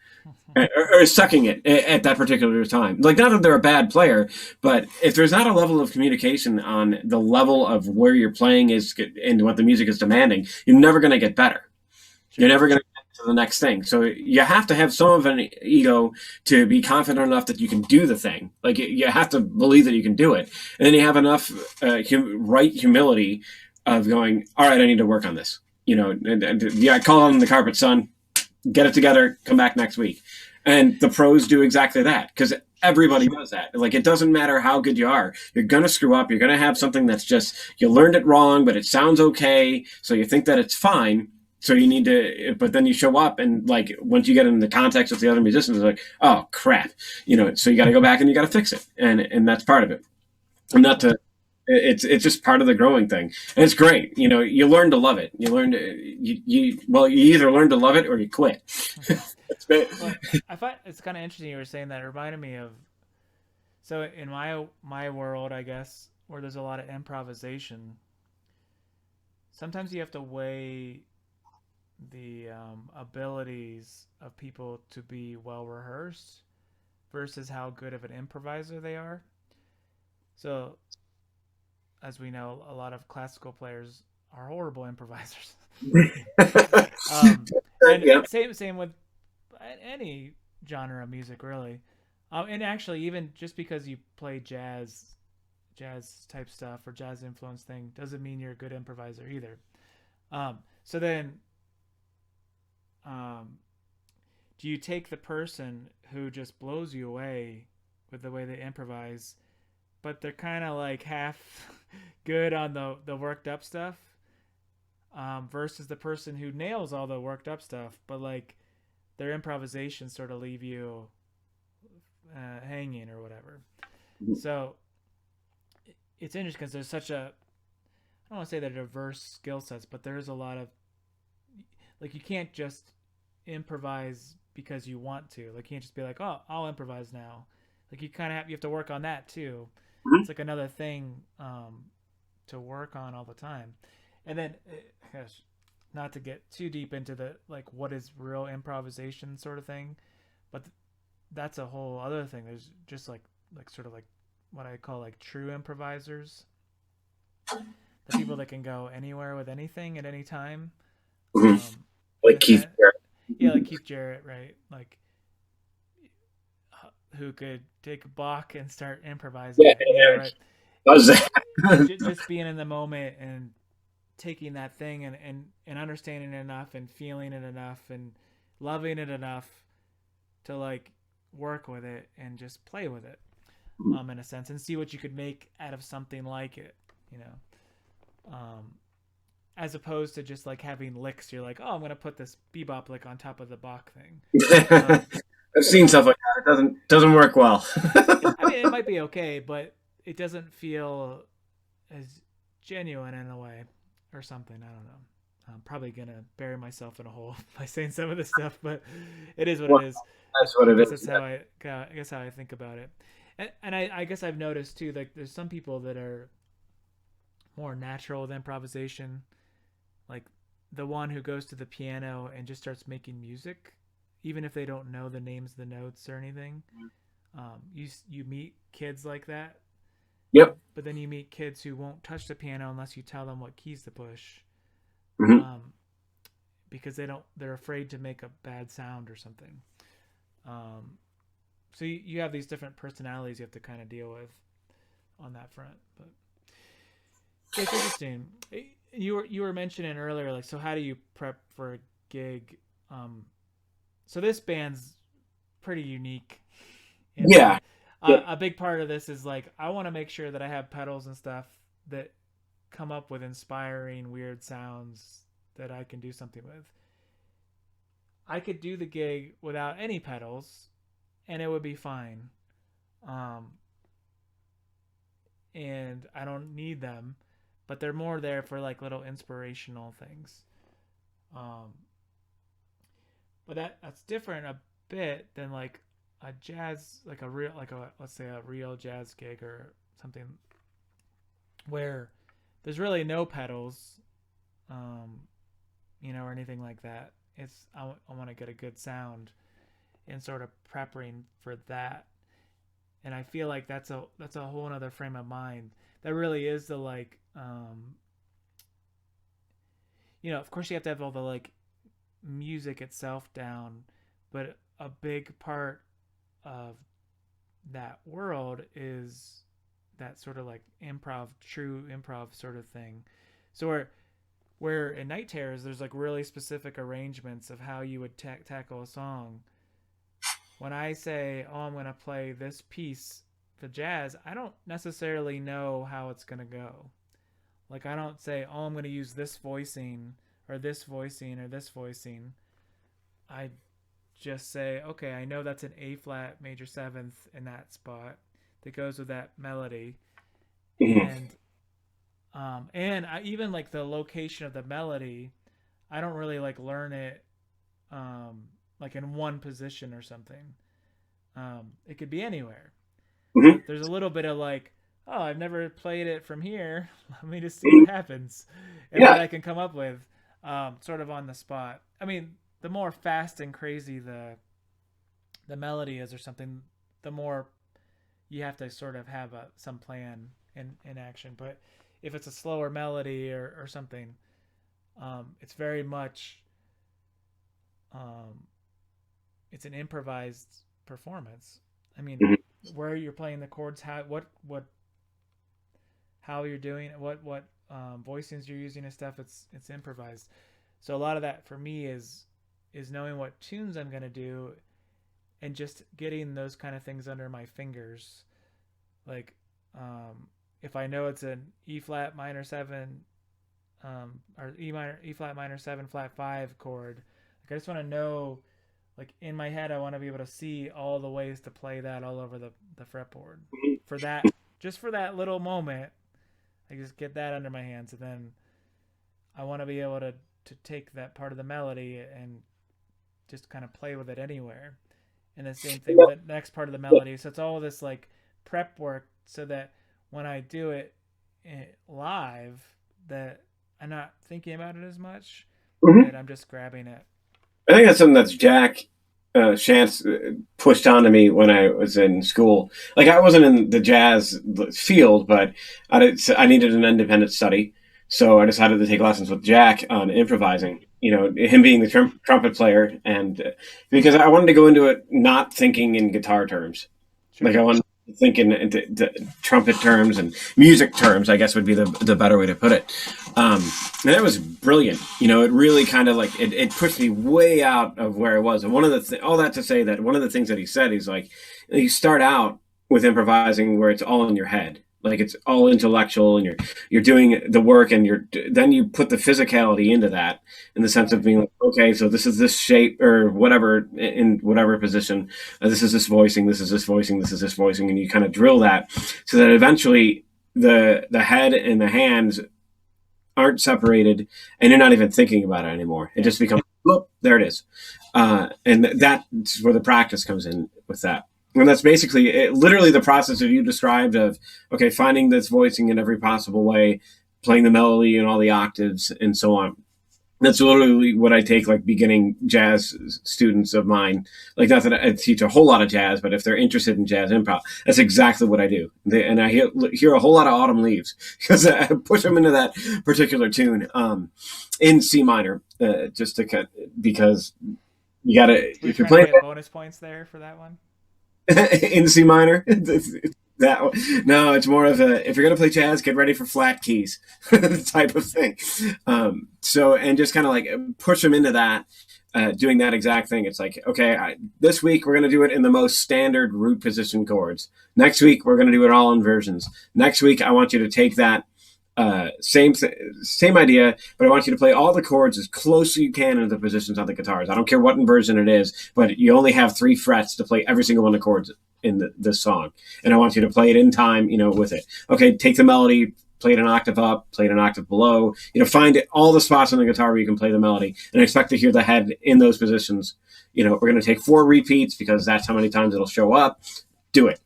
or sucking it at that particular time. Like, not that they're a bad player, but if there's not a level of communication on the level of where your playing is and what the music is demanding, you're never going to get better. Sure. You're never going to get to the next thing. So you have to have some of an ego to be confident enough that you can do the thing. Like, you have to believe that you can do it. And then you have enough right humility of going, all right, I need to work on this. Call on the carpet, son. Get it together. Come back next week. And the pros do exactly that because everybody does that. Like, it doesn't matter how good you are. You're going to screw up. You're going to have something that's just, you learned it wrong, but it sounds okay. So you think that it's fine. So you need to, but then you show up and like, once you get in the context with the other musicians, it's like, oh crap, so you got to go back and you got to fix it. And that's part of it. And not to, it's just part of the growing thing. And it's great. You learn to love it. You learn to, you either learn to love it or you quit. Well, I find it's kind of interesting you were saying that. It reminded me of, so in my world, I guess, where there's a lot of improvisation, sometimes you have to weigh the abilities of people to be well rehearsed versus how good of an improviser they are. So, as we know, a lot of classical players are horrible improvisers. And same with any genre of music, really. And actually, even just because you play jazz type stuff or jazz influence thing doesn't mean you're a good improviser either. So then, do you take the person who just blows you away with the way they improvise, but they're kind of like half good on the worked up stuff, versus the person who nails all the worked up stuff, but like their improvisation sort of leave you hanging or whatever? So it's interesting because there's such a, I don't want to say they're diverse skill sets, but there's a lot of, like, you can't just improvise because you want to. Like, you can't just be like, oh, I'll improvise now. Like, you kind of you have to work on that too. Mm-hmm. It's like another thing to work on all the time. And then, gosh, not to get too deep into the like what is real improvisation sort of thing, but that's a whole other thing. There's just like sort of like what I call like true improvisers, the people that can go anywhere with anything at any time. Like Keith Jarrett. Yeah, like Keith Jarrett, right? Like, who could take a Bach and start improvising. Yeah, right? Just being in the moment and taking that thing and understanding it enough and feeling it enough and loving it enough to like work with it and just play with it, in a sense, and see what you could make out of something like it, as opposed to just like having licks. You're like, oh, I'm going to put this bebop lick on top of the Bach thing. I've seen stuff like that. It doesn't work well. I mean, it might be okay, but it doesn't feel as genuine in a way or something. I don't know. I'm probably gonna bury myself in a hole by saying some of this stuff, but it is what Well, it is. that's what I it guess is. that's how I guess how I think about it. And I guess I've noticed too, like there's some people that are more natural with improvisation, like the one who goes to the piano and just starts making music, even if they don't know the names of the notes or anything. You meet kids like that, Yep. but then you meet kids who won't touch the piano unless you tell them what keys to push, Hmm. um, because they're afraid to make a bad sound or something. Um, so you have these different personalities you have to kind of deal with on that front, but it's interesting. You were mentioning earlier, like, so how do you prep for a gig? Um, so this band's pretty unique in Yeah. that Yeah. a big part of this is like I want to make sure that I have pedals and stuff that come up with inspiring weird sounds that I can do something with. I could do the gig without any pedals and it would be fine. Um, and I don't need them, but they're more there for like little inspirational things. Um, but that's different a bit than like a jazz, like a real, like a let's say a real jazz gig or something where there's really no pedals, um, or anything like that. I want to get a good sound and sort of prepping for that. And I feel like that's a whole other frame of mind. That really is the like, of course you have to have all the like music itself down, but a big part of that world is that sort of like improv, true improv sort of thing. So where in Night Terrors there's like really specific arrangements of how you would tackle a song. When I say, oh, I'm going to play this piece for jazz, I don't necessarily know how it's going to go. Like, I don't say, oh, I'm going to use this voicing or this voicing or this voicing. I just say, okay, I know that's an A flat major seventh in that spot that goes with that melody. Hmm. And I even like the location of the melody. I don't really like learn it um, like in one position or something. It could be anywhere. Hmm. There's a little bit of like, oh, I've never played it from here. Let me just see what happens, and what Yeah. I can come up with, sort of on the spot. I mean, the more fast and crazy the melody is or something, the more you have to sort of have some plan in action. But if it's a slower melody or something, it's very much um, it's an improvised performance. I mean, Hmm. where you're playing the chords, how you're doing it, what voicings you're using and stuff. It's improvised. So a lot of that for me is knowing what tunes I'm gonna do and just getting those kind of things under my fingers. Like, if I know it's an E flat minor seven, or E flat minor seven flat five chord, like I just want to know, like in my head, I want to be able to see all the ways to play that all over the fretboard. For that, just for that little moment, I just get that under my hands, and then I want to be able to take that part of the melody and just kind of play with it anywhere. And the same thing with the next part of the melody. So it's all this like prep work so that when I do it live, that I'm not thinking about it as much, Hmm. that I'm just grabbing it. I think that's something that's Jack Shantz pushed onto me when I was in school. Like I wasn't in the jazz field, but I needed an independent study, so I decided to take lessons with Jack on improvising. Him being the trumpet player, and because I wanted to go into it not thinking in guitar terms. Like Sure. I wanted to think in the trumpet terms and music terms, I guess would be the better way to put it. And that was brilliant. It really kind of like it pushed me way out of where I was. And all that to say that one of the things that he said, he's like, you start out with improvising where it's all in your head, like it's all intellectual, and you're doing the work, and then you put the physicality into that in the sense of Right. being like, okay, so this is this shape or whatever in whatever position. This is this voicing. This is this voicing. This is this voicing, and you kind of drill that so that eventually the head and the hands aren't separated, and you're not even thinking about it anymore. It just becomes, whoop, there it is. And that's where the practice comes in with that. And that's basically literally the process that you described of, okay, finding this voicing in every possible way, playing the melody and all the octaves and so on. That's literally what I take like beginning jazz students of mine. Like, not that I teach a whole lot of jazz, but if they're interested in jazz improv, that's exactly what I do. And I hear a whole lot of autumn leaves because I push them into that particular tune in C minor, just to cut, because you gotta, if you're playing get bonus points there for that one. in C minor. That no, it's more of a, if you're gonna play jazz, get ready for flat keys type of thing. So, and just kind of like push them into that, doing that exact thing. It's like, okay, this week we're gonna do it in the most standard root position chords. Next week we're gonna do it all inversions. Next week I want you to take that same idea, but I want you to play all the chords as close as you can into the positions on the guitars. I don't care what inversion it is, but you only have 3 frets to play every single one of the chords in this song, and I want you to play it in time, with it. Okay, take the melody, play it an octave up, play it an octave below. Find all the spots on the guitar where you can play the melody, and expect to hear the head in those positions. We're going to take 4 repeats because that's how many times it'll show up. Do it,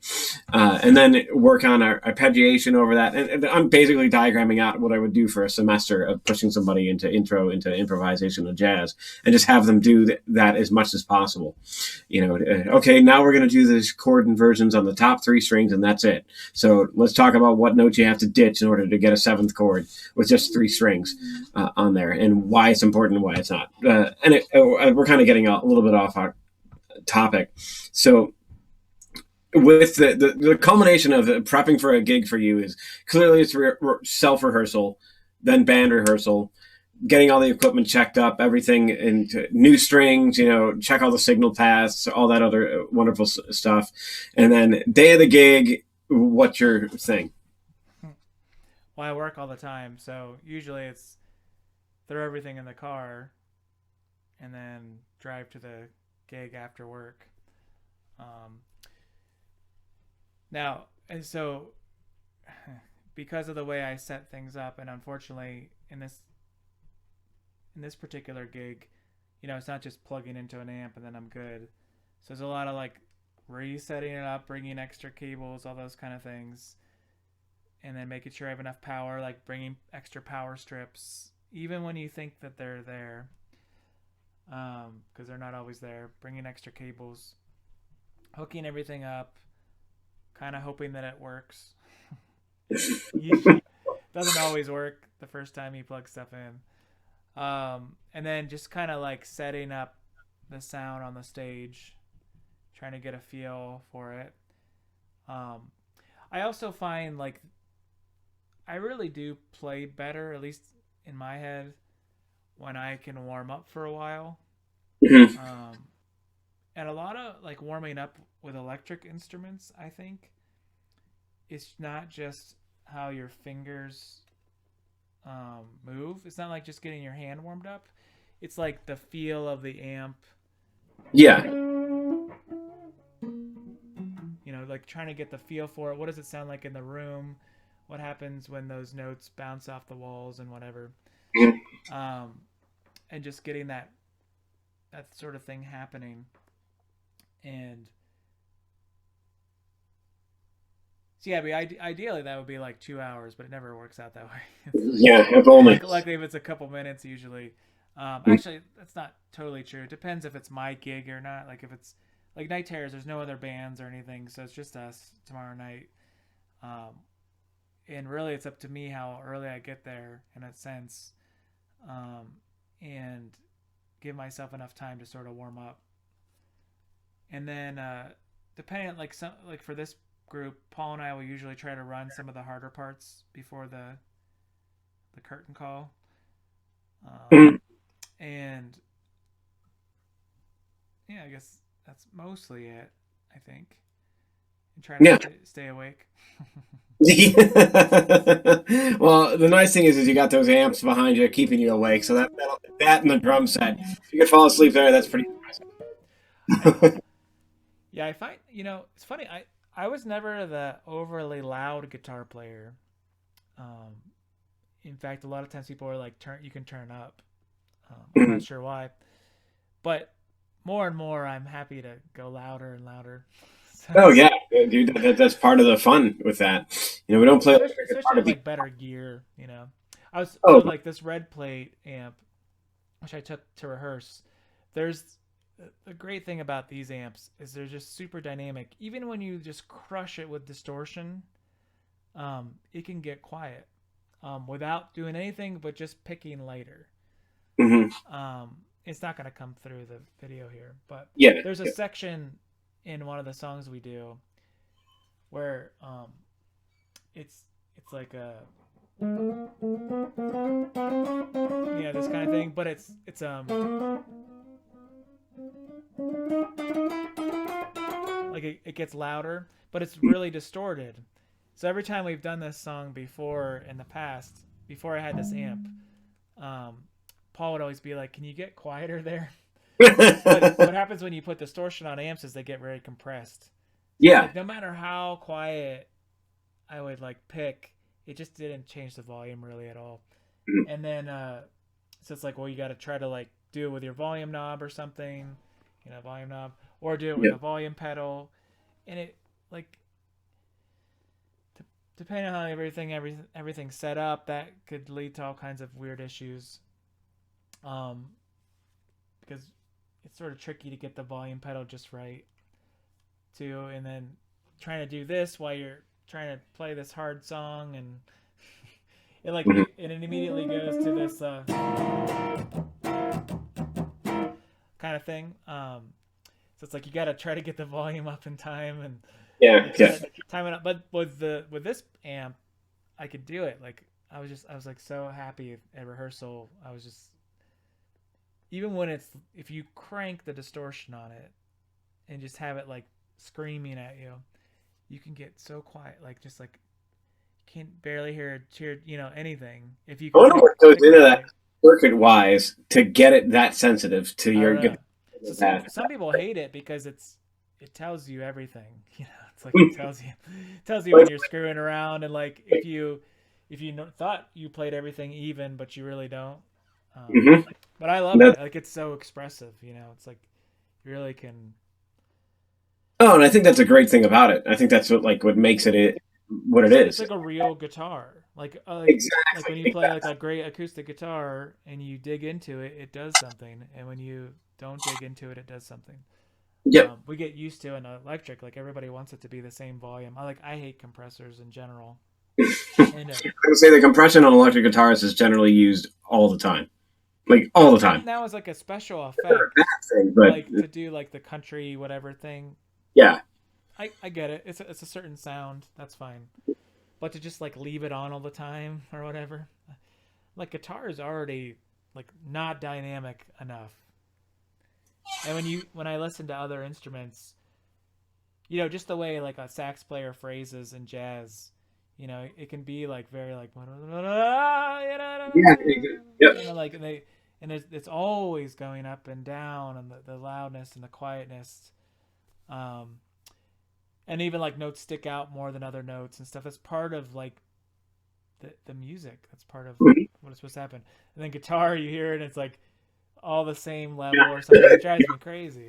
and then work on our arpeggiation over that. And I'm basically diagramming out what I would do for a semester of pushing somebody into improvisation of jazz, and just have them do that as much as possible. Okay, now we're going to do these chord inversions on the top 3 strings, and that's it. So let's talk about what notes you have to ditch in order to get a 7th chord with just 3 strings on there, and why it's important and why it's not. We're kind of getting a little bit off our topic. So, with the culmination of prepping for a gig for you is clearly it's self-rehearsal, then band rehearsal, getting all the equipment checked up, everything into new strings, check all the signal paths, all that other wonderful stuff. And then day of the gig, what's your thing? Well, I work all the time, so usually it's throw everything in the car and then drive to the gig after work. Now, and so because of the way I set things up, and unfortunately in this particular gig, it's not just plugging into an amp and then I'm good. So there's a lot of like resetting it up, bringing extra cables, all those kind of things, and then making sure I have enough power, like bringing extra power strips, even when you think that they're there, because they're not always there. Bringing extra cables, hooking everything up, kind of hoping that it works. Usually doesn't always work the first time you plug stuff in. And then just kind of like setting up the sound on the stage, trying to get a feel for it. I also find like I really do play better, at least in my head, when I can warm up for a while. Mm-hmm. And a lot of like warming up with electric instruments, I think, it's not just how your fingers move. It's not like just getting your hand warmed up. It's like the feel of the amp. Yeah. Like trying to get the feel for it. What does it sound like in the room? What happens when those notes bounce off the walls and whatever. And just getting that sort of thing happening. And so yeah, ideally that would be like 2 hours, but it never works out that way. Yeah, if only. Luckily, if it's a couple minutes, usually. Actually, that's not totally true. It depends if it's my gig or not. Like if it's like Night Terrors, there's no other bands or anything, so it's just us tomorrow night. And really, it's up to me how early I get there, in a sense, and give myself enough time to sort of warm up. And then, depending on like for this group, Paul and I will usually try to run some of the harder parts before the curtain call. And yeah, I guess that's mostly it, I think. And try to stay awake. Well, the nice thing is you got those amps behind you keeping you awake. So that and the drum set, if you could fall asleep there, that's pretty impressive. Yeah, I find it's funny. I was never the overly loud guitar player, In fact, a lot of times people are like, you can turn up. I'm Mhm. not sure why, but more and more, I'm happy to go louder and louder. So, Oh yeah, dude, that's part of the fun with that. We don't play electric guitar especially to with be. like better gear, you know. I was Oh, so like this red plate amp, which I took to rehearse. There's the great thing about these amps is they're just super dynamic. Even when you just crush it with distortion, it can get quiet without doing anything but just picking later. hmm It's not going to come through the video here, but yeah, there's a yeah. section in one of the songs we do where it's it's like a this kind of thing, but it's like it gets louder, but it's really distorted. So every time we've done this song before in the past, before I had this amp, um, Paul would always be like, "Can you get quieter there?" But what happens when you put distortion on amps is they get very compressed. So it's Yeah. like no matter how quiet I would like pick, it just didn't change the volume really at all. Mhm. And then so it's like, well, you got to try to like do it with your volume knob or something, volume knob, or do it with Yeah. a volume pedal, and it like depending on how everything's set up, that could lead to all kinds of weird issues. Um, because it's sort of tricky to get the volume pedal just right too, and then trying to do this while you're trying to play this hard song, and Mhm. it immediately goes to this kind of thing. So it's like you got to try to get the volume up in time and Yeah. like Yeah. kind of time it up. But with this amp, I could do it. Like I was like so happy at rehearsal. I was just even when it's if you crank the distortion on it and just have it like screaming at you, you can get so quiet, like just like you can't barely hear anything if you I can wonder what goes pick the into that right. circuit wise to get it that sensitive to I your don't know. guitar. So That. some people hate it because it tells you everything. It's like it tells you when you're screwing around, and like if you thought you played everything even, but you really don't. Um, hmm but I love That's, it. Like it's so expressive. It's like you really can. oh, and I think that's a great thing about it. I think that's what makes what it It's is. like a real guitar. Like when you Exactly. play like a great acoustic guitar and you dig into it, it does something, and when you don't dig into it, it does something. Yep. We get used to an electric, like everybody wants it to be the same volume. I hate compressors in general, and I would say the compression on electric guitars is generally used all the time, like all the even time. now as like a special Not a bad effect, thing, but like to do like the country whatever thing. yeah. I get it. It's a certain sound. That's fine. But to just like leave it on all the time or whatever, like guitar is already like not dynamic enough. And when I listen to other instruments, just the way like a sax player phrases in jazz, it can be like very like Yeah. Yep. like it's always going up and down, and the loudness and the quietness, um, and even like notes stick out more than other notes and stuff. That's part of like the music. That's part of Mhm. what is supposed to happen. And then guitar, you hear it, and it's like all the same level or something. It drives me crazy.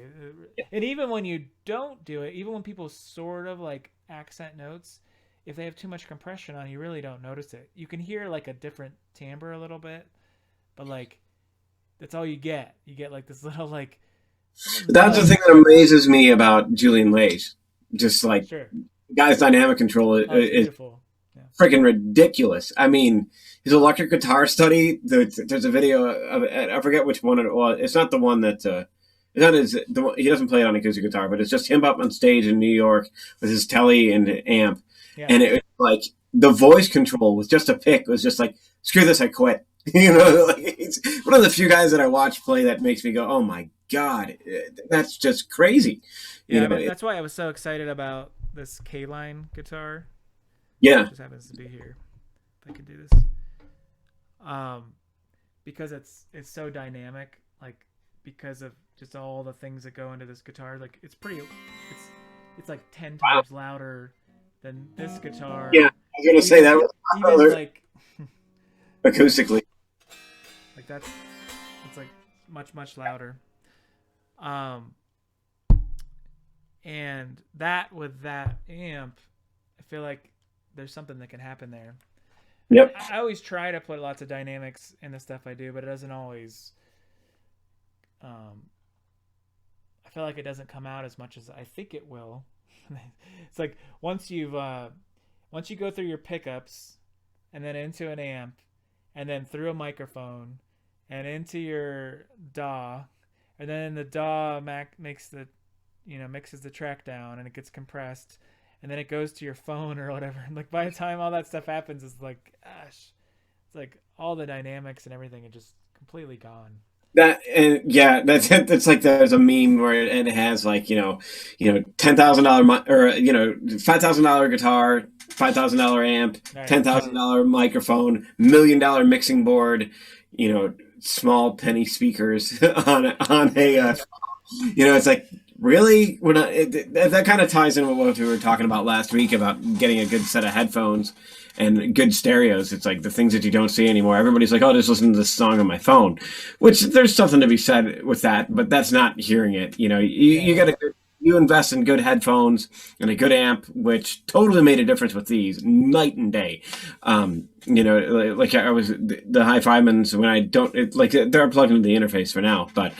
And even when you don't do it, even when people sort of like accent notes, if they have too much compression on, you really don't notice it. You can hear like a different timbre a little bit, but like that's all you get. You get like this little like That's the thing that amazes me about Julian Lage. Just like sure. guy's dynamic control Oh, it's is beautiful. Yeah. freaking ridiculous. I mean, his electric guitar study. There's a video of it. I forget which one it was. It's not the one that. It's not his. He doesn't play it on acoustic guitar, but it's just him up on stage in New York with his telly and amp, Yeah. and it was like the voice control with just a pick was just like screw this, I quit. Like he's one of the few guys that I watch play that makes me go, oh my god, that's just crazy. You Yeah, know, that's why I was so excited about this K line guitar. yeah. Just happens to be here. If I could do this. Um, because it's so dynamic, like because of just all the things that go into this guitar. Like it's like 10 Wow. times louder than this guitar. Yeah, I was gonna say Even that was even like acoustically. Like it's like much louder. Um, and that with that amp, I feel like there's something that can happen there. And Yep. I always try to put lots of dynamics in the stuff I do, but it doesn't always. Um, I feel like it doesn't come out as much as I think it will. It's like once you go through your pickups and then into an amp and then through a microphone and into your DAW, and then the DAW makes the mixes the track down and it gets compressed, and then it goes to your phone or whatever. And like by the time all that stuff happens, it's like gosh, it's like all the dynamics and everything are just completely gone. That and yeah, that's like there's a meme where it has like $10,000 or $5,000 guitar, $5,000 amp, Right. $10,000 microphone, $1 million mixing board, small penny speakers on a it's like really that kind of ties in with what we were talking about last week about getting a good set of headphones and good stereos. It's like the things that you don't see anymore. Everybody's like, oh, just listen to this song on my phone, which there's something to be said with that, but that's not hearing it. You got to you invest in good headphones and a good amp, which totally made a difference with these night and day. Like I was the high Fivemans when I don't like they're plugged into the interface for now, but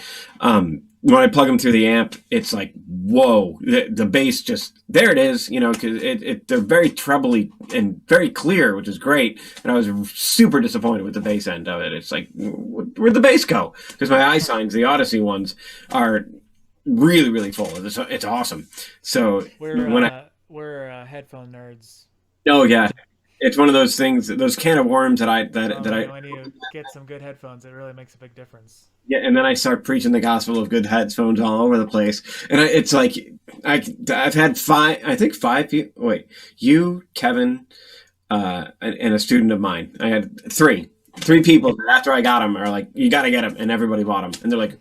when I plug them through the amp, it's like, whoa, the bass just, there it is, because they're very trebly and very clear, which is great. And I was super disappointed with the bass end of it. It's like, where'd the bass go? Because my iSigns, the Odyssey ones, are really, really full. It's awesome. So we're headphone nerds. oh yeah, it's one of those things, those can of worms that when you get some good headphones, it really makes a big difference. yeah, and then I start preaching the gospel of good headphones all over the place, and it's like I've had five people. Wait, you, Kevin, and a student of mine. I had three people that after I got them are like, you got to get them, and everybody bought them, and they're like,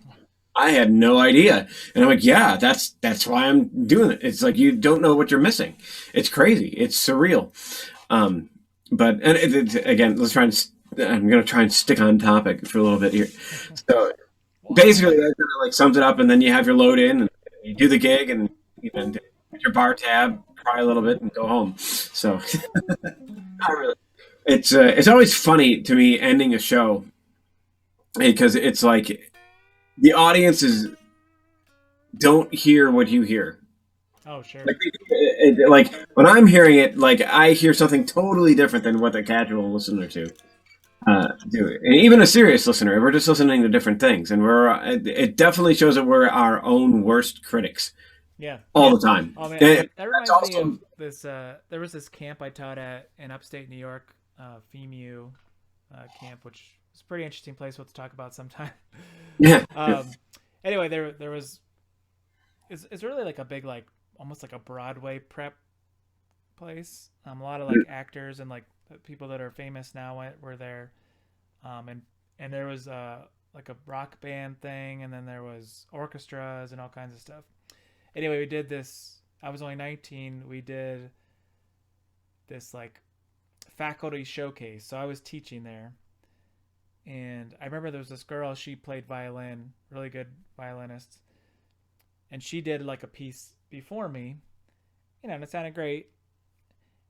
I had no idea, and I'm like, yeah, that's why I'm doing it. It's like you don't know what you're missing. It's crazy. It's surreal. But again, I'm going to try and stick on topic for a little bit here. So basically, that kind of like sums it up, and then you have your load in, and you do the gig, and get your bar tab, cry a little bit, and go home. So not really. It's always funny to me ending a show because it's like the audiences don't hear what you hear. Oh, sure. Like when I'm hearing it, like I hear something totally different than what the casual listener do. And even a serious listener, we're just listening to different things, and it definitely shows that we're our own worst critics. Yeah, all the time. Oh man, that reminds me of this. There was this camp I taught at in upstate New York, FEMU camp, which is a pretty interesting place. We'll talk about sometime. Yeah. Anyway, there was. It's really like a big almost like a Broadway prep place. A lot of actors and people that are famous now were there, and there was like a rock band thing, and then there was orchestras and all kinds of stuff. Anyway, we did this. I was only 19. We did this faculty showcase. So I was teaching there, and I remember there was this girl. She played violin, really good violinist, and she did a piece before me, and it sounded great.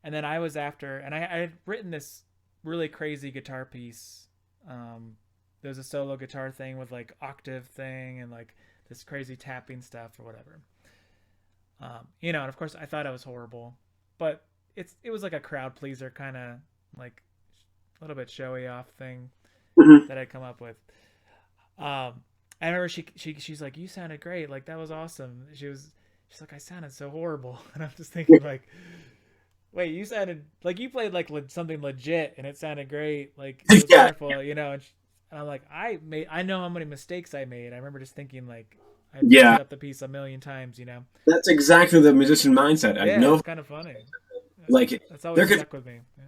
And then I was after, and I had written this really crazy guitar piece. There was a solo guitar thing with octave thing and this crazy tapping stuff or whatever. And of course I thought it was horrible, but it was like a crowd pleaser kind of a little bit showy off thing that I'd come up with. I remember she's like, you sounded great, that was awesome. She's like, I sounded so horrible, and I'm just thinking wait, you sounded you played something legit, and it sounded great, it was wonderful, And I'm like, I know how many mistakes I made. I remember just thinking I messed up the piece a million times, That's exactly the musician mindset. Yeah, I know. It's kind of funny. That's always stuck with me. Yeah.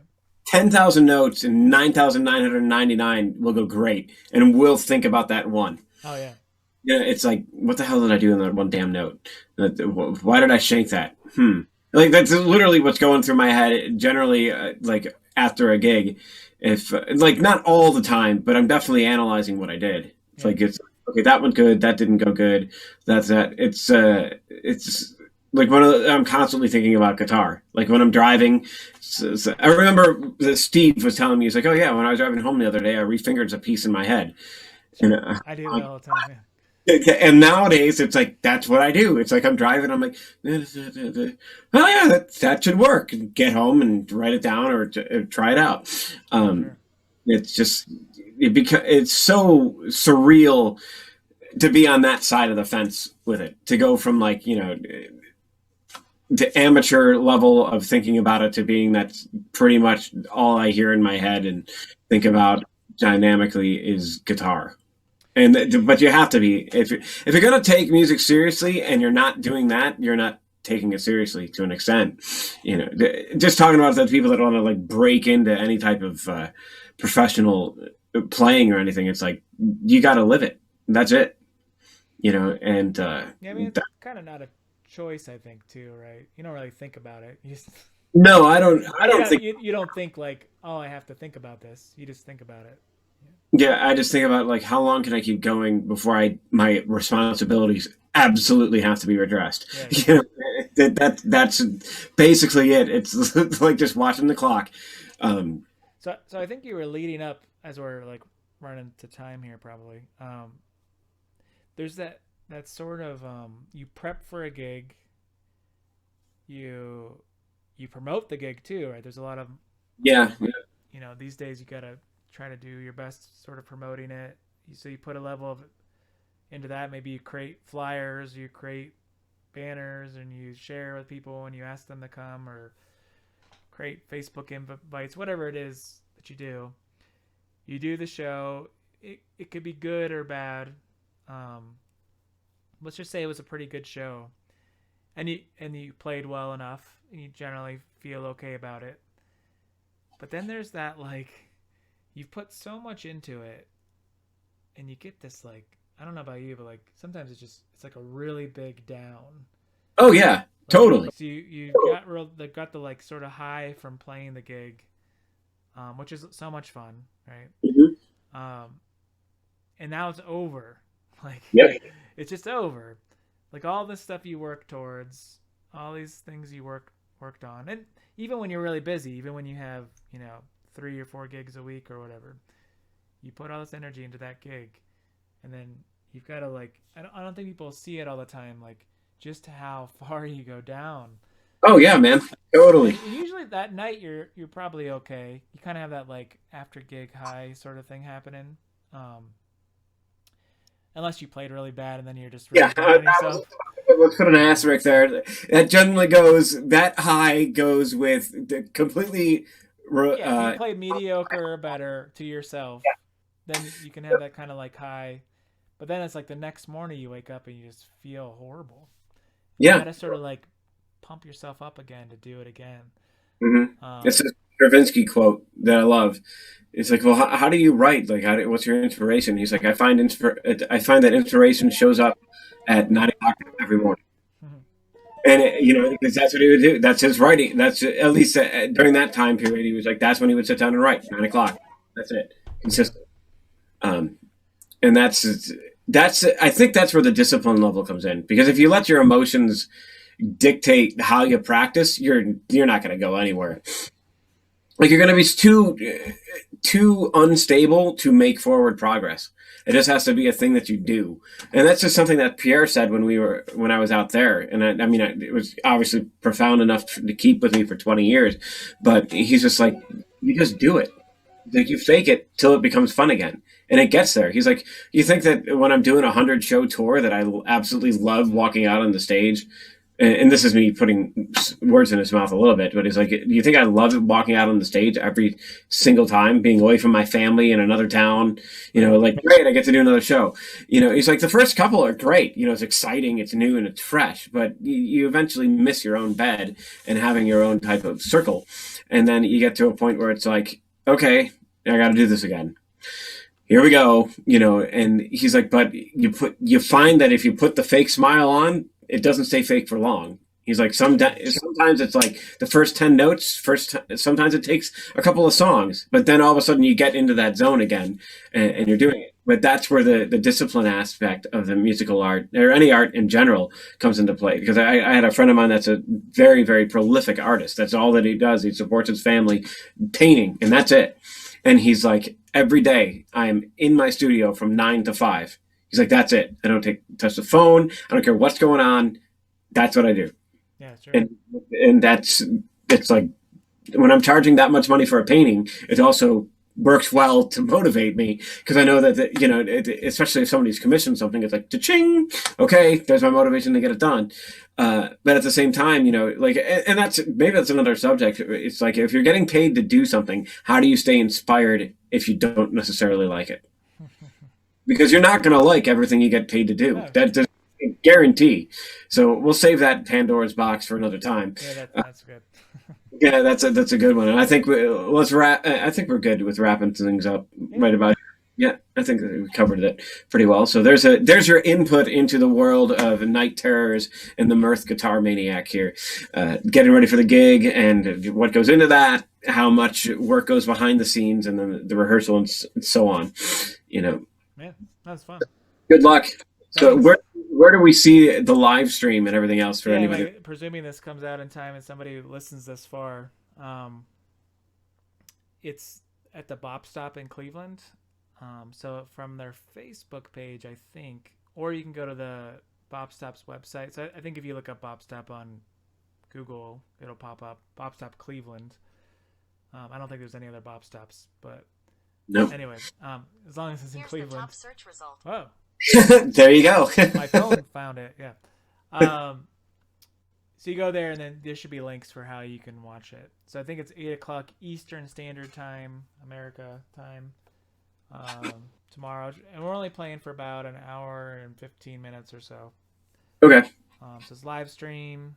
10,000 notes and 9,999 will go great, and we'll think about that one. Oh yeah. Yeah, it's like, what the hell did I do in that one damn note? Why did I shank that? That's literally what's going through my head. Generally, after a gig, if like not all the time, but I'm definitely analyzing what I did. It's like it's okay. That went good. That didn't go good. That's that. It's like I'm constantly thinking about guitar. Like when I'm driving, I remember that Steve was telling me, he's like, "Oh yeah, when I was driving home the other day, I refingered a pice in my head." And I do that all the time. and nowadays it's like that's what I do. It's like I'm driving, I'm like, oh yeah, that should work. And get home and write it down or try it out. Sure. It's just it's so surreal to be on that side of the fence with it. To go from like the amateur level of thinking about it to being that's pretty much all I hear in my head and think about dynamically is guitar. But you have to be if you're going to take music seriously and you're not doing that, you're not taking it seriously to an extent. Just talking about the people that want to like break into any type of professional playing or anything, it's like you got to live it. That's it. And yeah, I mean, it's kind of not a choice, I think, too, right? You don't really think about it. You just, no, I don't. I don't think you don't think like, oh, I have to think about this. You just think about it. Yeah, I just think about like how long can I keep going before my responsibilities absolutely have to be addressed. Yeah. That's basically it. It's like just watching the clock. So I think you were leading up as we're like running to time here, probably. There's that sort of you prep for a gig, you promote the gig too, right? There's a lot of these days you gotta try to do your best sort of promoting it. So you put a level of into that. Maybe you create flyers, you create banners, and you share with people and you ask them to come, or create Facebook invites, whatever it is that you do. You do the show. It could be good or bad. Let's just say it was a pretty good show, and you played well enough, and you generally feel okay about it. But then there's that like, you've put so much into it and you get this like, I don't know about you, but like sometimes it's like a really big down. Oh yeah, totally. So you got the like sort of high from playing the gig, which is so much fun, right? Mm-hmm. And now it's over. Like, yep. It's just over. Like all this stuff you work towards, all these things you worked on, and even when you're really busy, even when you have 3 or 4 gigs a week or whatever, you put all this energy into that gig, and then you've got to like, I don't think people see it all the time, like just how far you go down. Oh yeah, man, totally. And usually that night you're probably okay. You kind of have that like after gig high sort of thing happening, unless you played really bad and then you're just really down on yourself. Let's put an asterisk there. That generally that high goes with the completely. If you play mediocre or better to yourself, then you can have that kind of like high. But then it's like the next morning you wake up and you just feel horrible. Yeah. You gotta sort of like pump yourself up again to do it again. Mm-hmm. It's a Stravinsky quote that I love. It's like, well, how do you write? Like, what's your inspiration? He's like, I find that inspiration shows up at 9 o'clock every morning. And because that's what he would do. That's his writing. That's at least during that time period. He was like, that's when he would sit down and write. 9 o'clock. That's it. Consistent. And that's. I think that's where the discipline level comes in. Because if you let your emotions dictate how you practice, you're not going to go anywhere. Like you're going to be too unstable to make forward progress. It just has to be a thing that you do, and that's just something that Pierre said when I was out there. And I mean, it was obviously profound enough to keep with me for 20 years. But he's just like, you just do it. Like you fake it till it becomes fun again, and it gets there. He's like, you think that when I'm doing a 100-show tour that I absolutely love walking out on the stage. And this is me putting words in his mouth a little bit, but he's like, do you think I love walking out on the stage every single time, being away from my family in another town? Like, great, I get to do another show. He's like, the first couple are great. It's exciting, it's new, and it's fresh, but you eventually miss your own bed and having your own type of circle. And then you get to a point where it's like, okay, I got to do this again. Here we go. And he's like, but you find that if you put the fake smile on, it doesn't stay fake for long. He's like, sometimes it's like the first 10 notes, sometimes it takes a couple of songs, but then all of a sudden you get into that zone again and you're doing it. But that's where the discipline aspect of the musical art, or any art in general, comes into play. Because I had a friend of mine that's a very, very prolific artist. That's all that he does. He supports his family painting, and that's it. And he's like, every day I'm in my studio from 9 to 5. He's like, that's it. I don't touch the phone. I don't care what's going on. That's what I do. Yeah, sure. And it's like, when I'm charging that much money for a painting, it also works well to motivate me, because I know that, you know, especially if somebody's commissioned something, it's like, cha-ching, okay, there's my motivation to get it done. But at the same time, you know, like, and maybe that's another subject. It's like, if you're getting paid to do something, how do you stay inspired if you don't necessarily like it? Because you're not going to like everything you get paid to do. No. That's a guarantee. So we'll save that Pandora's box for another time. Yeah, that's good. Yeah, that's a good one. And I think let's wrap. I think we're good with wrapping things up right about. Yeah, I think that we covered it pretty well. So there's your input into the world of Night Terrors and the Mirth Guitar Maniac here, getting ready for the gig and what goes into that, how much work goes behind the scenes, and then the rehearsal and so on. You know. Yeah, that's fun. Good luck. So where do we see the live stream and everything else for anybody? Like, presuming this comes out in time and somebody listens this far, it's at the Bop Stop in Cleveland. So from their Facebook page, I think, or you can go to the Bop Stop's website. So I think if you look up Bop Stop on Google, it'll pop up Bop Stop Cleveland. I don't think there's any other Bop Stops, but nope. Anyway, as long as it's in Cleveland. The top search result. Oh. There you go. My phone found it. Yeah. So you go there, and then there should be links for how you can watch it. So I think it's 8 o'clock Eastern Standard Time, America time, tomorrow, and we're only playing for about an hour and 15 minutes or so. Okay. So it's live stream,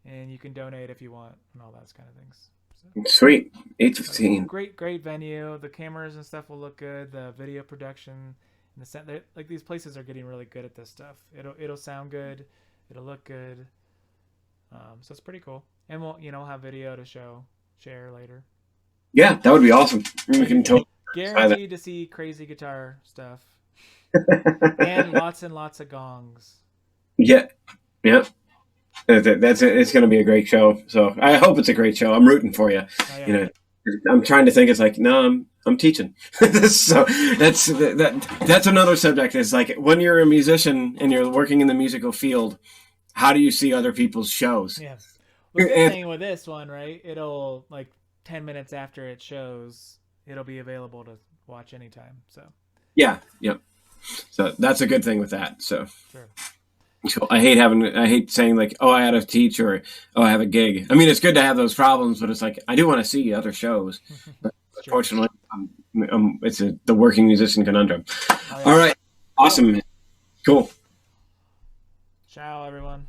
and you can donate if you want, and all those kind of things. So, sweet. 8:15. Great venue. The cameras and stuff will look good. The video production. Like, these places are getting really good at this stuff. It'll sound good, it'll look good, so it's pretty cool. And we'll have video to share later. Yeah, that would be awesome. We can guaranteed to see crazy guitar stuff and lots of gongs. Yeah. It's going to be a great show. So I hope it's a great show. I'm rooting for you. Oh, yeah. You know, I'm trying to think. It's like, no, I'm teaching. So that's another subject. Is like, when you're a musician and you're working in the musical field, how do you see other people's shows? Yeah. Well, the good thing with this one, right? It'll, like, 10 minutes after it shows, it'll be available to watch anytime. So. Yeah. Yep. So that's a good thing with that. So. Sure. So I hate saying, like, oh, I had to teach, or oh, I have a gig. I mean, it's good to have those problems, but it's like, I do want to see other shows. But unfortunately, it's the working musician conundrum. Oh, yeah. All right. Awesome. Cool. Ciao, everyone.